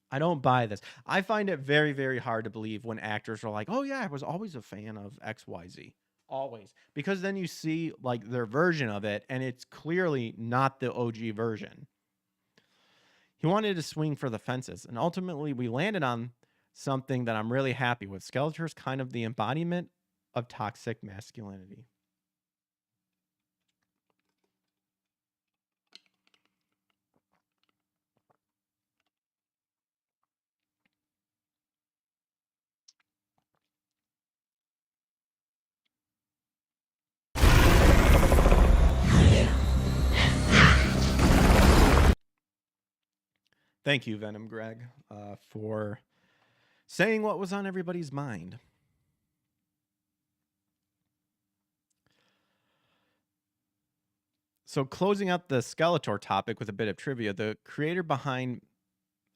I don't buy this. I find it very, very hard to believe when actors are like, oh yeah, I was always a fan of XYZ. Always. Because then you see like their version of it, and it's clearly not the OG version. He wanted to swing for the fences, and ultimately we landed on something that I'm really happy with. Skeletor's kind of the embodiment of toxic masculinity. Thank you, Venom Greg, for saying what was on everybody's mind. So closing out the Skeletor topic with a bit of trivia, the creator behind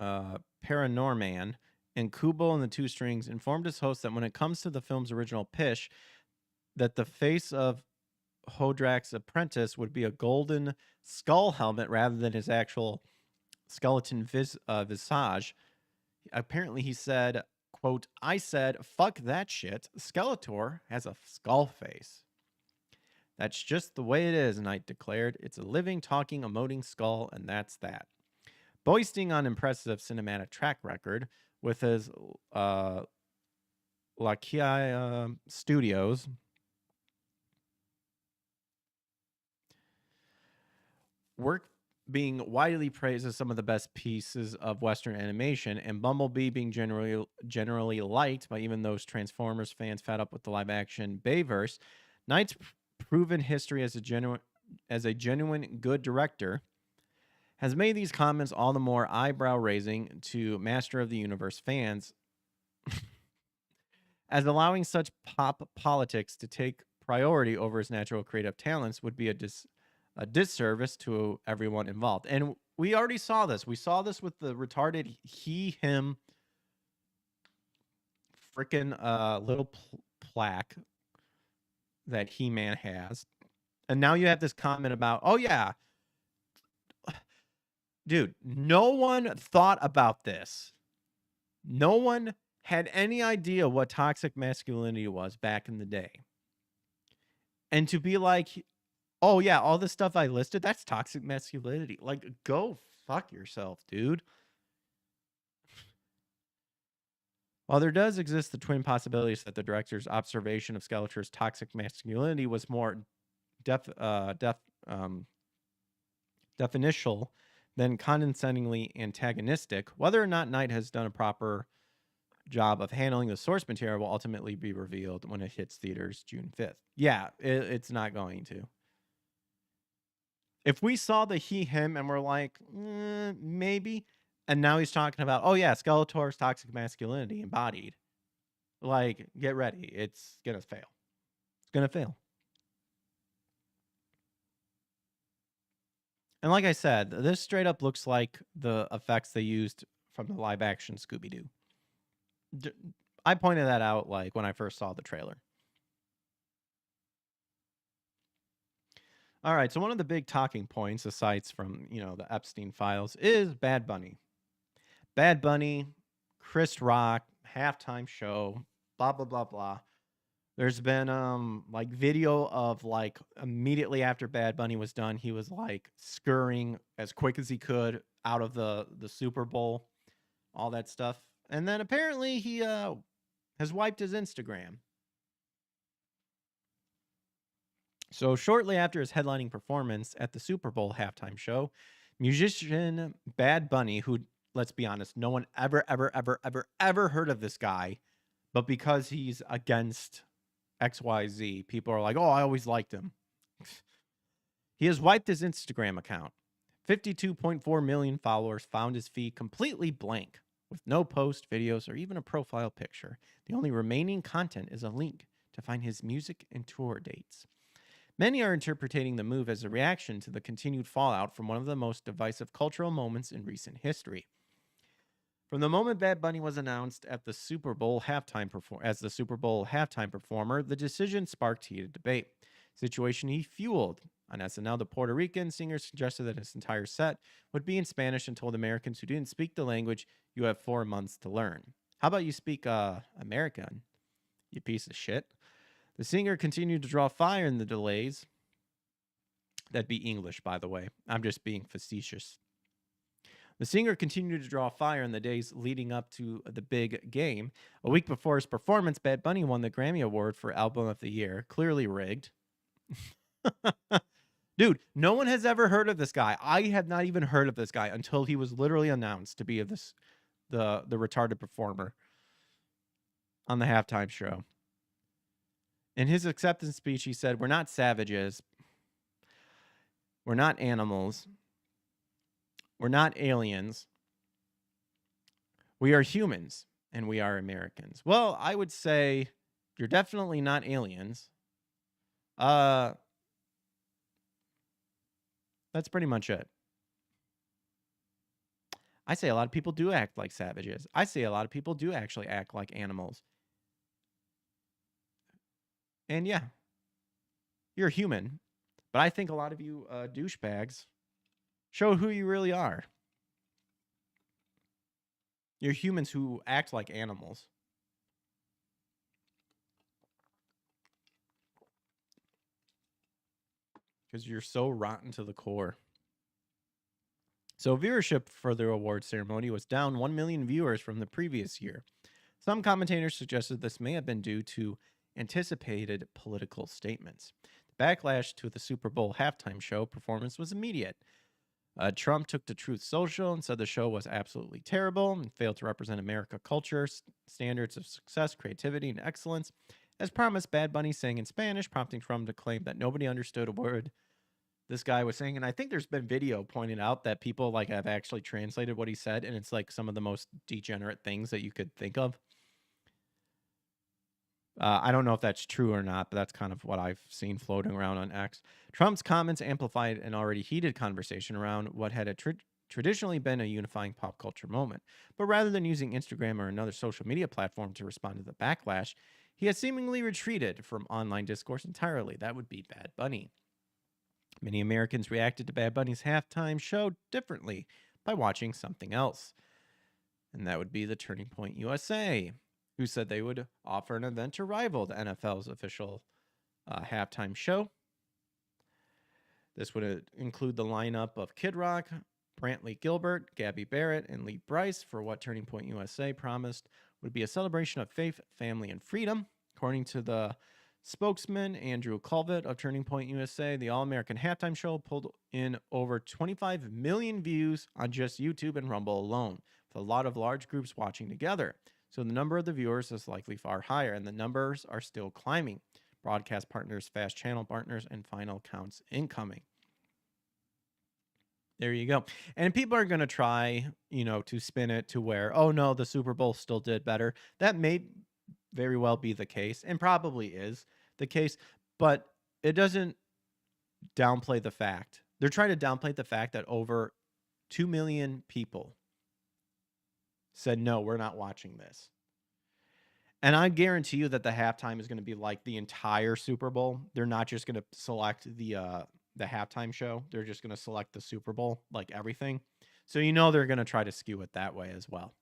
Paranorman and Kubo and the Two Strings informed his host that when it comes to the film's original pitch, that the face of Hodrak's apprentice would be a golden skull helmet rather than his actual skeleton visage. Apparently, he said, quote, "I said, fuck that shit. Skeletor has a skull face. That's just the way it is," Knight declared. "It's a living, talking, emoting skull, and that's that." Boasting on impressive cinematic track record with his Lakia Studios, work being widely praised as some of the best pieces of Western animation, and Bumblebee being generally liked by even those Transformers fans fed up with the live-action Bayverse, Knight's proven history as a genuine good director has made these comments all the more eyebrow-raising to Master of the Universe fans, as allowing such pop politics to take priority over his natural creative talents would be a disservice to everyone involved. And we already saw this. We saw this with the retarded him freaking little plaque that He-Man has. And now you have this comment about, oh yeah, dude, no one thought about this. No one had any idea what toxic masculinity was back in the day. And to be like, oh yeah, all the stuff I listed, that's toxic masculinity. Like, go fuck yourself, dude. While there does exist the twin possibilities that the director's observation of Skeletor's toxic masculinity was more definitional than condescendingly antagonistic, whether or not Knight has done a proper job of handling the source material will ultimately be revealed when it hits theaters June 5th. Yeah, it's not going to. If we saw the him and we're like, maybe, and now he's talking about, oh yeah, Skeletor's toxic masculinity embodied, like, get ready. It's going to fail. It's going to fail. And like I said, this straight up looks like the effects they used from the live action Scooby-Doo. I pointed that out like when I first saw the trailer. All right, so one of the big talking points, aside from, the Epstein files, is Bad Bunny. Bad Bunny, Chris Rock, halftime show, blah, blah, blah, blah. There's been like video of like immediately after Bad Bunny was done, he was like scurrying as quick as he could out of the Super Bowl, all that stuff. And then apparently he has wiped his Instagram. So shortly after his headlining performance at the Super Bowl halftime show, musician Bad Bunny, who, let's be honest, no one ever heard of this guy, but because he's against XYZ, people are like, oh, I always liked him. He has wiped his Instagram account. 52.4 million followers found his feed completely blank, with no post, videos, or even a profile picture. The only remaining content is a link to find his music and tour dates. Many are interpreting the move as a reaction to the continued fallout from one of the most divisive cultural moments in recent history. From the moment Bad Bunny was announced at the Super Bowl as the Super Bowl halftime performer, the decision sparked heated debate. Situation he fueled. On SNL, the Puerto Rican singer suggested that his entire set would be in Spanish and told Americans who didn't speak the language, "You have 4 months to learn." How about you speak American, you piece of shit? The singer continued to draw fire in the delays. That'd be English, by the way. I'm just being facetious. The singer continued to draw fire in the days leading up to the big game. A week before his performance, Bad Bunny won the Grammy Award for Album of the Year. Clearly rigged. Dude, no one has ever heard of this guy. I had not even heard of this guy until he was literally announced to be the retarded performer on the halftime show. In his acceptance speech, he said, "We're not savages. We're not animals. We're not aliens. We are humans, and we are Americans." Well, I would say you're definitely not aliens. That's pretty much it. I say a lot of people do act like savages. I say a lot of people do actually act like animals. And yeah, you're human. But I think a lot of you douchebags show who you really are. You're humans who act like animals. Because you're so rotten to the core. So viewership for the award ceremony was down 1 million viewers from the previous year. Some commentators suggested this may have been due to anticipated political statements. The backlash to the Super Bowl halftime show performance was immediate. Trump took to Truth Social and said the show was absolutely terrible and failed to represent America culture, standards of success, creativity, and excellence. As promised, Bad Bunny sang in Spanish, prompting Trump to claim that nobody understood a word this guy was saying. And I think there's been video pointed out that people like have actually translated what he said, and it's like some of the most degenerate things that you could think of. I don't know if that's true or not, but that's kind of what I've seen floating around on X. Trump's comments amplified an already heated conversation around what had traditionally been a unifying pop culture moment. But rather than using Instagram or another social media platform to respond to the backlash, he has seemingly retreated from online discourse entirely. That would be Bad Bunny. Many Americans reacted to Bad Bunny's halftime show differently by watching something else. And that would be the Turning Point USA, who said they would offer an event to rival the NFL's official halftime show. This would include the lineup of Kid Rock, Brantley Gilbert, Gabby Barrett, and Lee Brice for what Turning Point USA promised would be a celebration of faith, family, and freedom. According to the spokesman Andrew Colvett of Turning Point USA, the All-American halftime show pulled in over 25 million views on just YouTube and Rumble alone, with a lot of large groups watching together. So the number of the viewers is likely far higher, and the numbers are still climbing. Broadcast partners, fast channel partners, and final counts incoming. There you go. And people are going to try, to spin it to where, oh no, the Super Bowl still did better. That may very well be the case, and probably is the case, but it doesn't downplay the fact. They're trying to downplay the fact that over 2 million people said, no, we're not watching this. And I guarantee you that the halftime is going to be like the entire Super Bowl. They're not just going to select the halftime show. They're just going to select the Super Bowl, like everything. So they're going to try to skew it that way as well.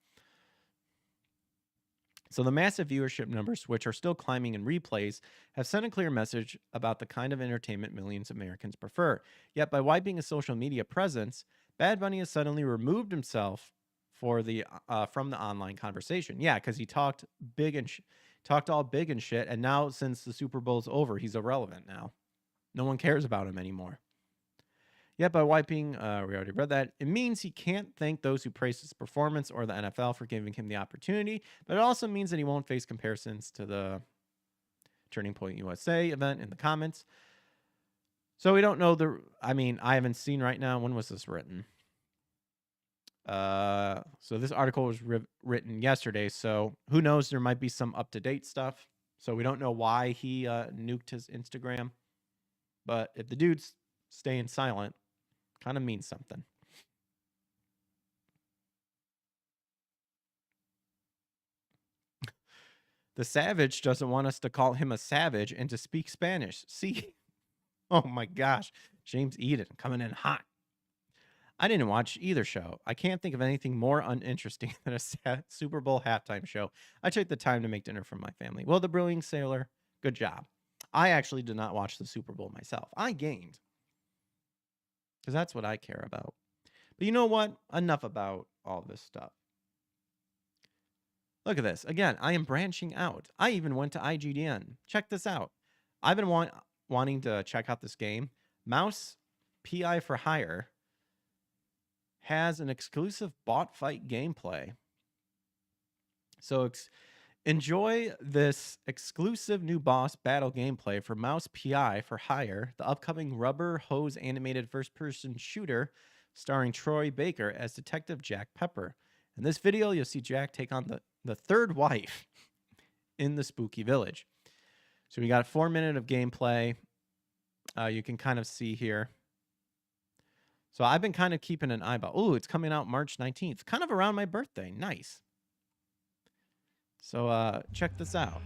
So the massive viewership numbers, which are still climbing in replays, have sent a clear message about the kind of entertainment millions of Americans prefer. Yet by wiping his social media presence, Bad Bunny has suddenly removed himself from the online conversation. Yeah, because he talked all big and shit, and now since the Super Bowl's over, he's irrelevant now. No one cares about him anymore. Yet by wiping, we already read that, it means he can't thank those who praised his performance or the NFL for giving him the opportunity, but it also means that he won't face comparisons to the Turning Point USA event in the comments. So we don't know I haven't seen right now. When was this written? So this article was written yesterday, so who knows? There might be some up-to-date stuff. So we don't know why he nuked his Instagram. But if the dude's staying silent, kind of means something. The savage doesn't want us to call him a savage and to speak Spanish. See? Oh my gosh. James Eden coming in hot. I didn't watch either show. I can't think of anything more uninteresting than a Super Bowl halftime show. I took the time to make dinner for my family. Well, the Brewing Sailor, good job. I actually did not watch the Super Bowl myself. I gained. Because that's what I care about. But you know what? Enough about all this stuff. Look at this. Again, I am branching out. I even went to IGDN. Check this out. I've been wanting to check out this game. Mouse PI for Hire has an exclusive bot fight gameplay. So enjoy this exclusive new boss battle gameplay for Mouse PI for Hire, the upcoming rubber hose animated first-person shooter starring Troy Baker as Detective Jack Pepper. In this video, you'll see Jack take on the third wife in the spooky village. So we got a 4 minute of gameplay. You can kind of see here. So I've been kind of keeping an eye about. Oh, it's coming out March 19th, kind of around my birthday. Nice. So check this out.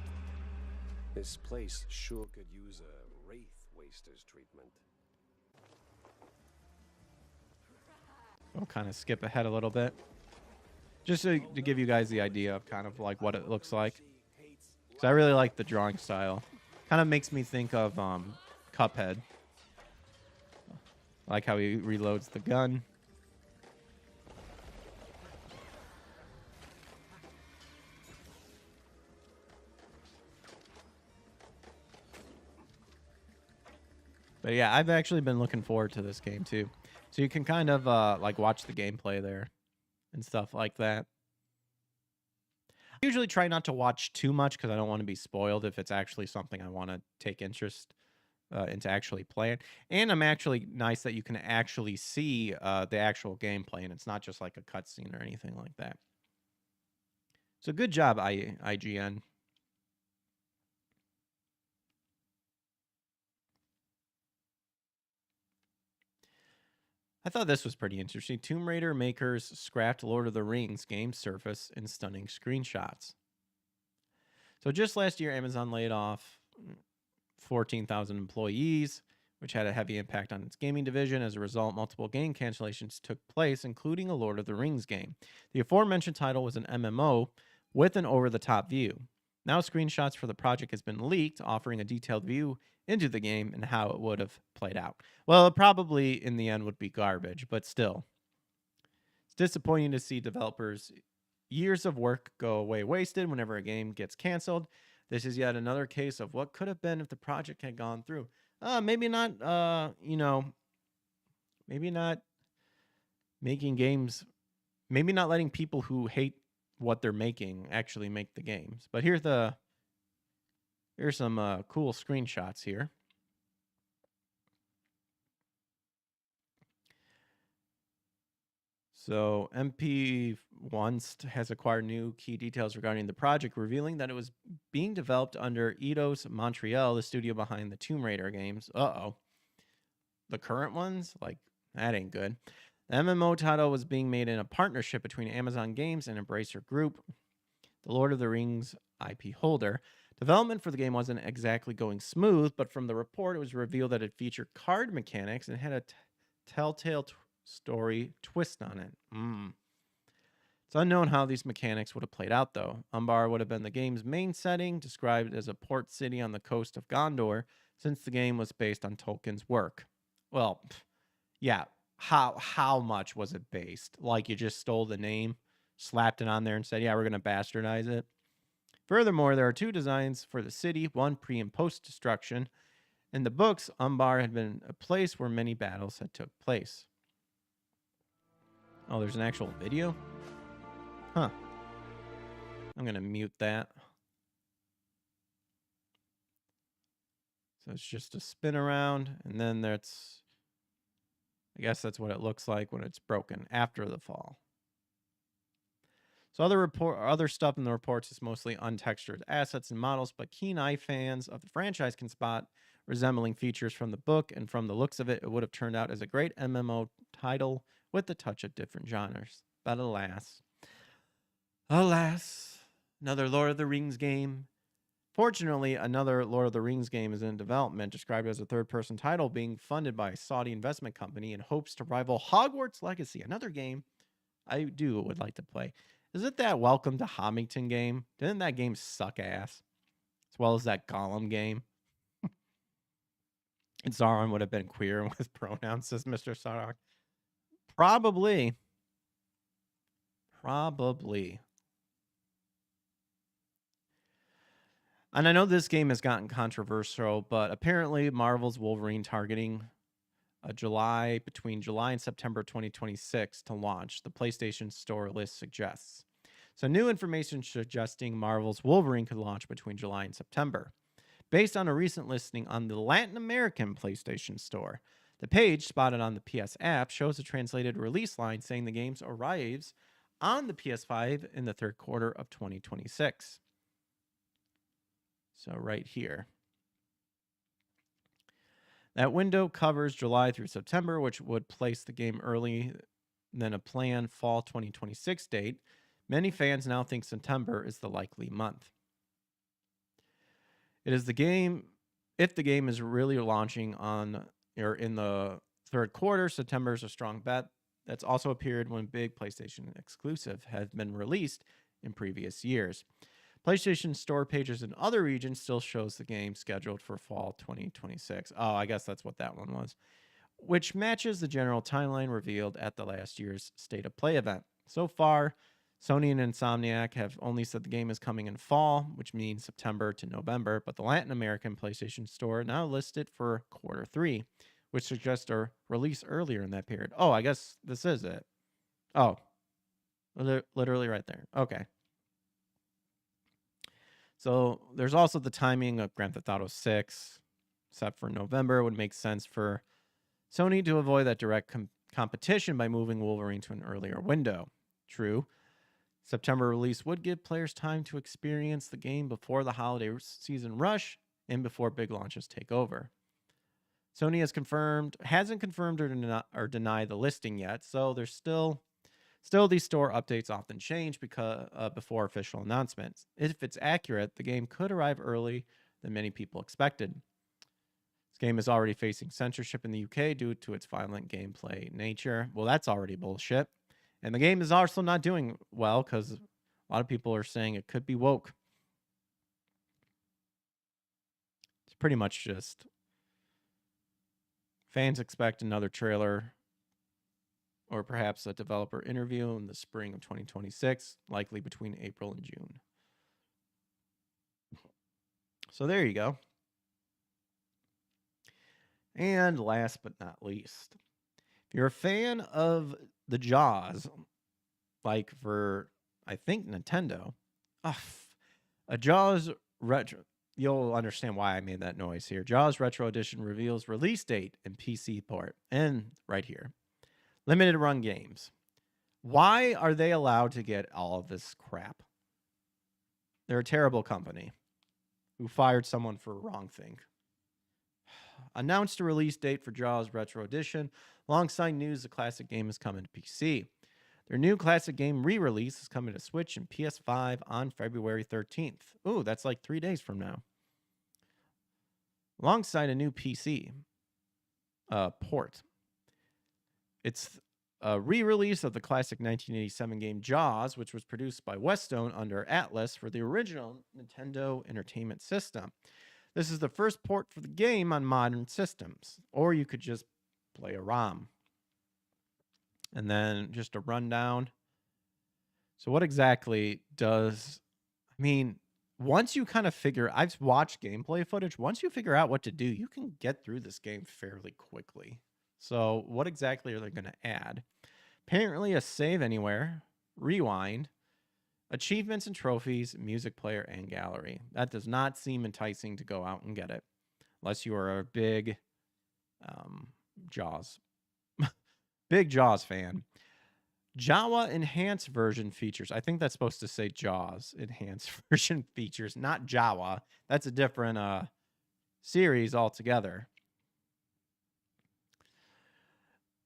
This place sure could use a wraith waster's treatment. I'll kind of skip ahead a little bit. Just to give you guys the idea of kind of like what it looks like. Because I really like the drawing style. Kind of makes me think of Cuphead. I like how he reloads the gun. But yeah, I've actually been looking forward to this game too. So you can kind of like watch the gameplay there and stuff like that. I usually try not to watch too much because I don't want to be spoiled if it's actually something I want to take interest into actually playing. And I'm actually nice that you can actually see the actual gameplay and it's not just like a cutscene or anything like that. So good job, IGN. I thought this was pretty interesting. Tomb Raider makers scrapped Lord of the Rings game surface in stunning screenshots. So just last year, Amazon laid off 14,000 employees, which had a heavy impact on its gaming division. As a result, multiple game cancellations took place, including a Lord of the Rings game. The aforementioned title was an MMO with an over-the-top view. Now screenshots for the project has been leaked, offering a detailed view into the game and how it would have played out. Well, it probably in the end would be garbage, but still. It's disappointing to see developers' years of work go away wasted whenever a game gets canceled. This is yet another case of what could have been if the project had gone through. Maybe not, maybe not making games, maybe not letting people who hate what they're making actually make the games. But here's some cool screenshots here. So MP1 has acquired new key details regarding the project, revealing that it was being developed under Eidos Montreal, the studio behind the Tomb Raider games. Uh-oh. The current ones? Like, that ain't good. The MMO title was being made in a partnership between Amazon Games and Embracer Group, the Lord of the Rings IP holder. Development for the game wasn't exactly going smooth, but from the report, it was revealed that it featured card mechanics and had a telltale story twist on it. It's unknown how these mechanics would have played out, though. Umbar would have been the game's main setting, described as a port city on the coast of Gondor, since the game was based on Tolkien's work. Well, yeah, how much was it based? Like you just stole the name, slapped it on there, and said, yeah, we're going to bastardize it? Furthermore, there are two designs for the city, one pre- and post-destruction. In the books, Umbar had been a place where many battles had took place. Oh, there's an actual video? Huh. I'm going to mute that. So it's just a spin around, and then that's, I guess that's what it looks like when it's broken after the fall. So other stuff in the reports is mostly untextured assets and models, but keen eye fans of the franchise can spot resembling features from the book, and from the looks of it, it would have turned out as a great MMO title with a touch of different genres. But alas, another Lord of the Rings game. Fortunately, another Lord of the Rings game is in development, described as a third-person title being funded by a Saudi investment company in hopes to rival Hogwarts Legacy, another game I would like to play. Is it that Welcome to Homington game? Didn't that game suck ass? As well as that Gollum game? And Sauron would have been queer with pronouns, says Mr. Sarok. Probably. And I know this game has gotten controversial, but apparently Marvel's Wolverine targeting between July and September 2026 to launch, the PlayStation Store list suggests. So new information suggesting Marvel's Wolverine could launch between July and September. Based on a recent listing on the Latin American PlayStation Store, the page spotted on the PS app shows a translated release line saying the game arrives on the PS5 in the third quarter of 2026. So right here. That window covers July through September, which would place the game early than a planned fall 2026 date. Many fans now think September is the likely month. It is the game. If the game is really launching on or in the third quarter, September is a strong bet. That's also a period when big PlayStation exclusive have been released in previous years. PlayStation Store pages in other regions still shows the game scheduled for fall 2026. Oh, I guess that's what that one was, which matches the general timeline revealed at the last year's State of Play event. So far, Sony and Insomniac have only said the game is coming in fall, which means September to November, but the Latin American PlayStation Store now lists it for quarter 3, which suggests a release earlier in that period. Oh, I guess this is it. Oh, literally right there. Okay. So there's also the timing of Grand Theft Auto 6, set for November. It would make sense for Sony to avoid that direct competition by moving Wolverine to an earlier window. True. September release would give players time to experience the game before the holiday season rush and before big launches take over. Sony hasn't confirmed or denied the listing yet, so there's still these store updates often change because before official announcements. If it's accurate, the game could arrive early than many people expected. This game is already facing censorship in the UK due to its violent gameplay nature. Well, that's already bullshit. And the game is also not doing well because a lot of people are saying it could be woke. It's pretty much just fans expect another trailer or perhaps a developer interview in the spring of 2026, likely between April and June. So there you go. And last but not least, if you're a fan of the Jaws, like for, I think, Nintendo, a Jaws retro, you'll understand why I made that noise here. Jaws Retro Edition reveals release date and PC port. And right here, limited run games. Why are they allowed to get all of this crap? They're a terrible company who fired someone for a wrong thing. Announced a release date for Jaws Retro Edition. Alongside news, the classic game is coming to PC. Their new classic game re-release is coming to Switch and PS5 on February 13th. Ooh, that's like 3 days from now. Alongside a new PC port. It's a re-release of the classic 1987 game Jaws, which was produced by Westone under Atlas for the original Nintendo Entertainment System. This is the first port for the game on modern systems, or you could just play a ROM. And then just a rundown. So what exactly does, once you kind of I've watched gameplay footage, once you figure out what to do, you can get through this game fairly quickly. So what exactly are they going to add? Apparently a save anywhere, rewind, achievements and trophies, music player, and gallery. That does not seem enticing to go out and get it. Unless you are a big Jaws. Big Jaws fan. Jawa enhanced version features. I think that's supposed to say Jaws enhanced version features, not Jawa. That's a different series altogether.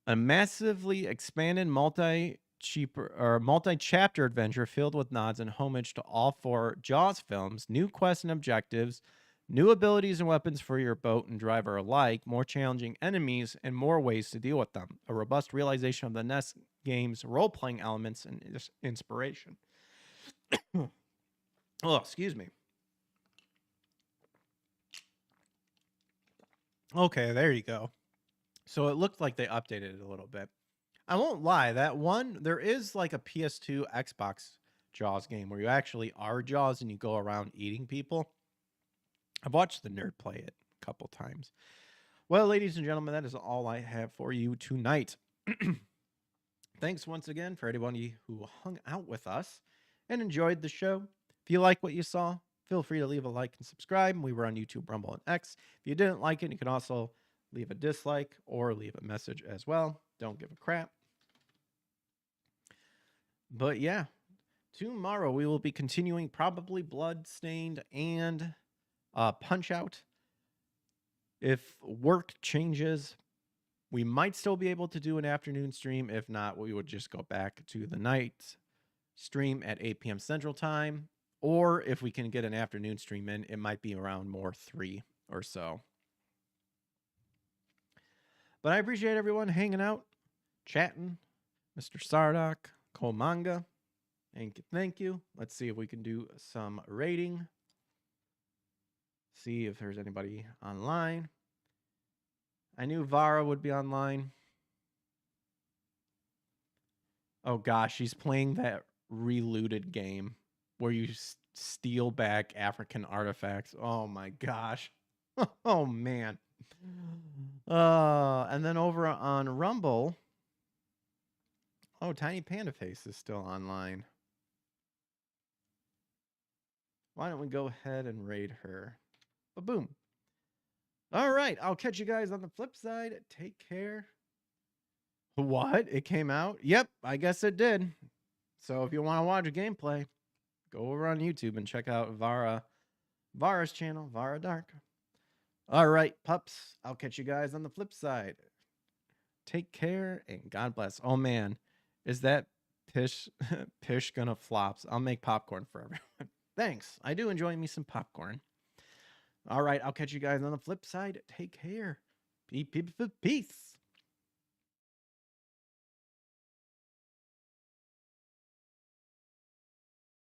A massively expanded multi-chapter adventure filled with nods and homage to all 4 Jaws films, new quests and objectives, new abilities and weapons for your boat and driver alike, more challenging enemies, and more ways to deal with them. A robust realization of the NES game's role-playing elements and inspiration. Oh, excuse me. Okay, there you go. So it looked like they updated it a little bit. I won't lie, there is like a PS2 Xbox Jaws game where you actually are Jaws and you go around eating people. I've watched the nerd play it a couple times. Well, ladies and gentlemen, that is all I have for you tonight. Thanks once again for anybody who hung out with us and enjoyed the show. If you like what you saw, feel free to leave a like and subscribe. We were on YouTube, Rumble, and X. If you didn't like it, you can also leave a dislike or leave a message as well. Don't give a crap. But yeah, tomorrow we will be continuing probably Bloodstained and Punch Out. If work changes, we might still be able to do an afternoon stream. If not, we would just go back to the night stream at 8 p.m. Central Time. Or if we can get an afternoon stream in, it might be around more 3 or so. But I appreciate everyone hanging out, chatting. Mr. Sardock, Cole Manga, thank you. Let's see if we can do some rating. See if there's anybody online. I knew Vara would be online. Oh gosh, she's playing that relooted game where you steal back African artifacts. Oh my gosh. Oh man. And then over on Rumble. Oh, Tiny Panda Face is still online. Why don't we go ahead and raid her? Ba-boom. All right, I'll catch you guys on the flip side. Take care. What? It came out? Yep, I guess it did. So if you want to watch a gameplay, go over on YouTube and check out Vara's channel, Vara Dark. All right, pups. I'll catch you guys on the flip side. Take care and God bless. Oh man, is that Pish gonna flops? I'll make popcorn for everyone. Thanks. I do enjoy me some popcorn. All right, I'll catch you guys on the flip side. Take care. Peace.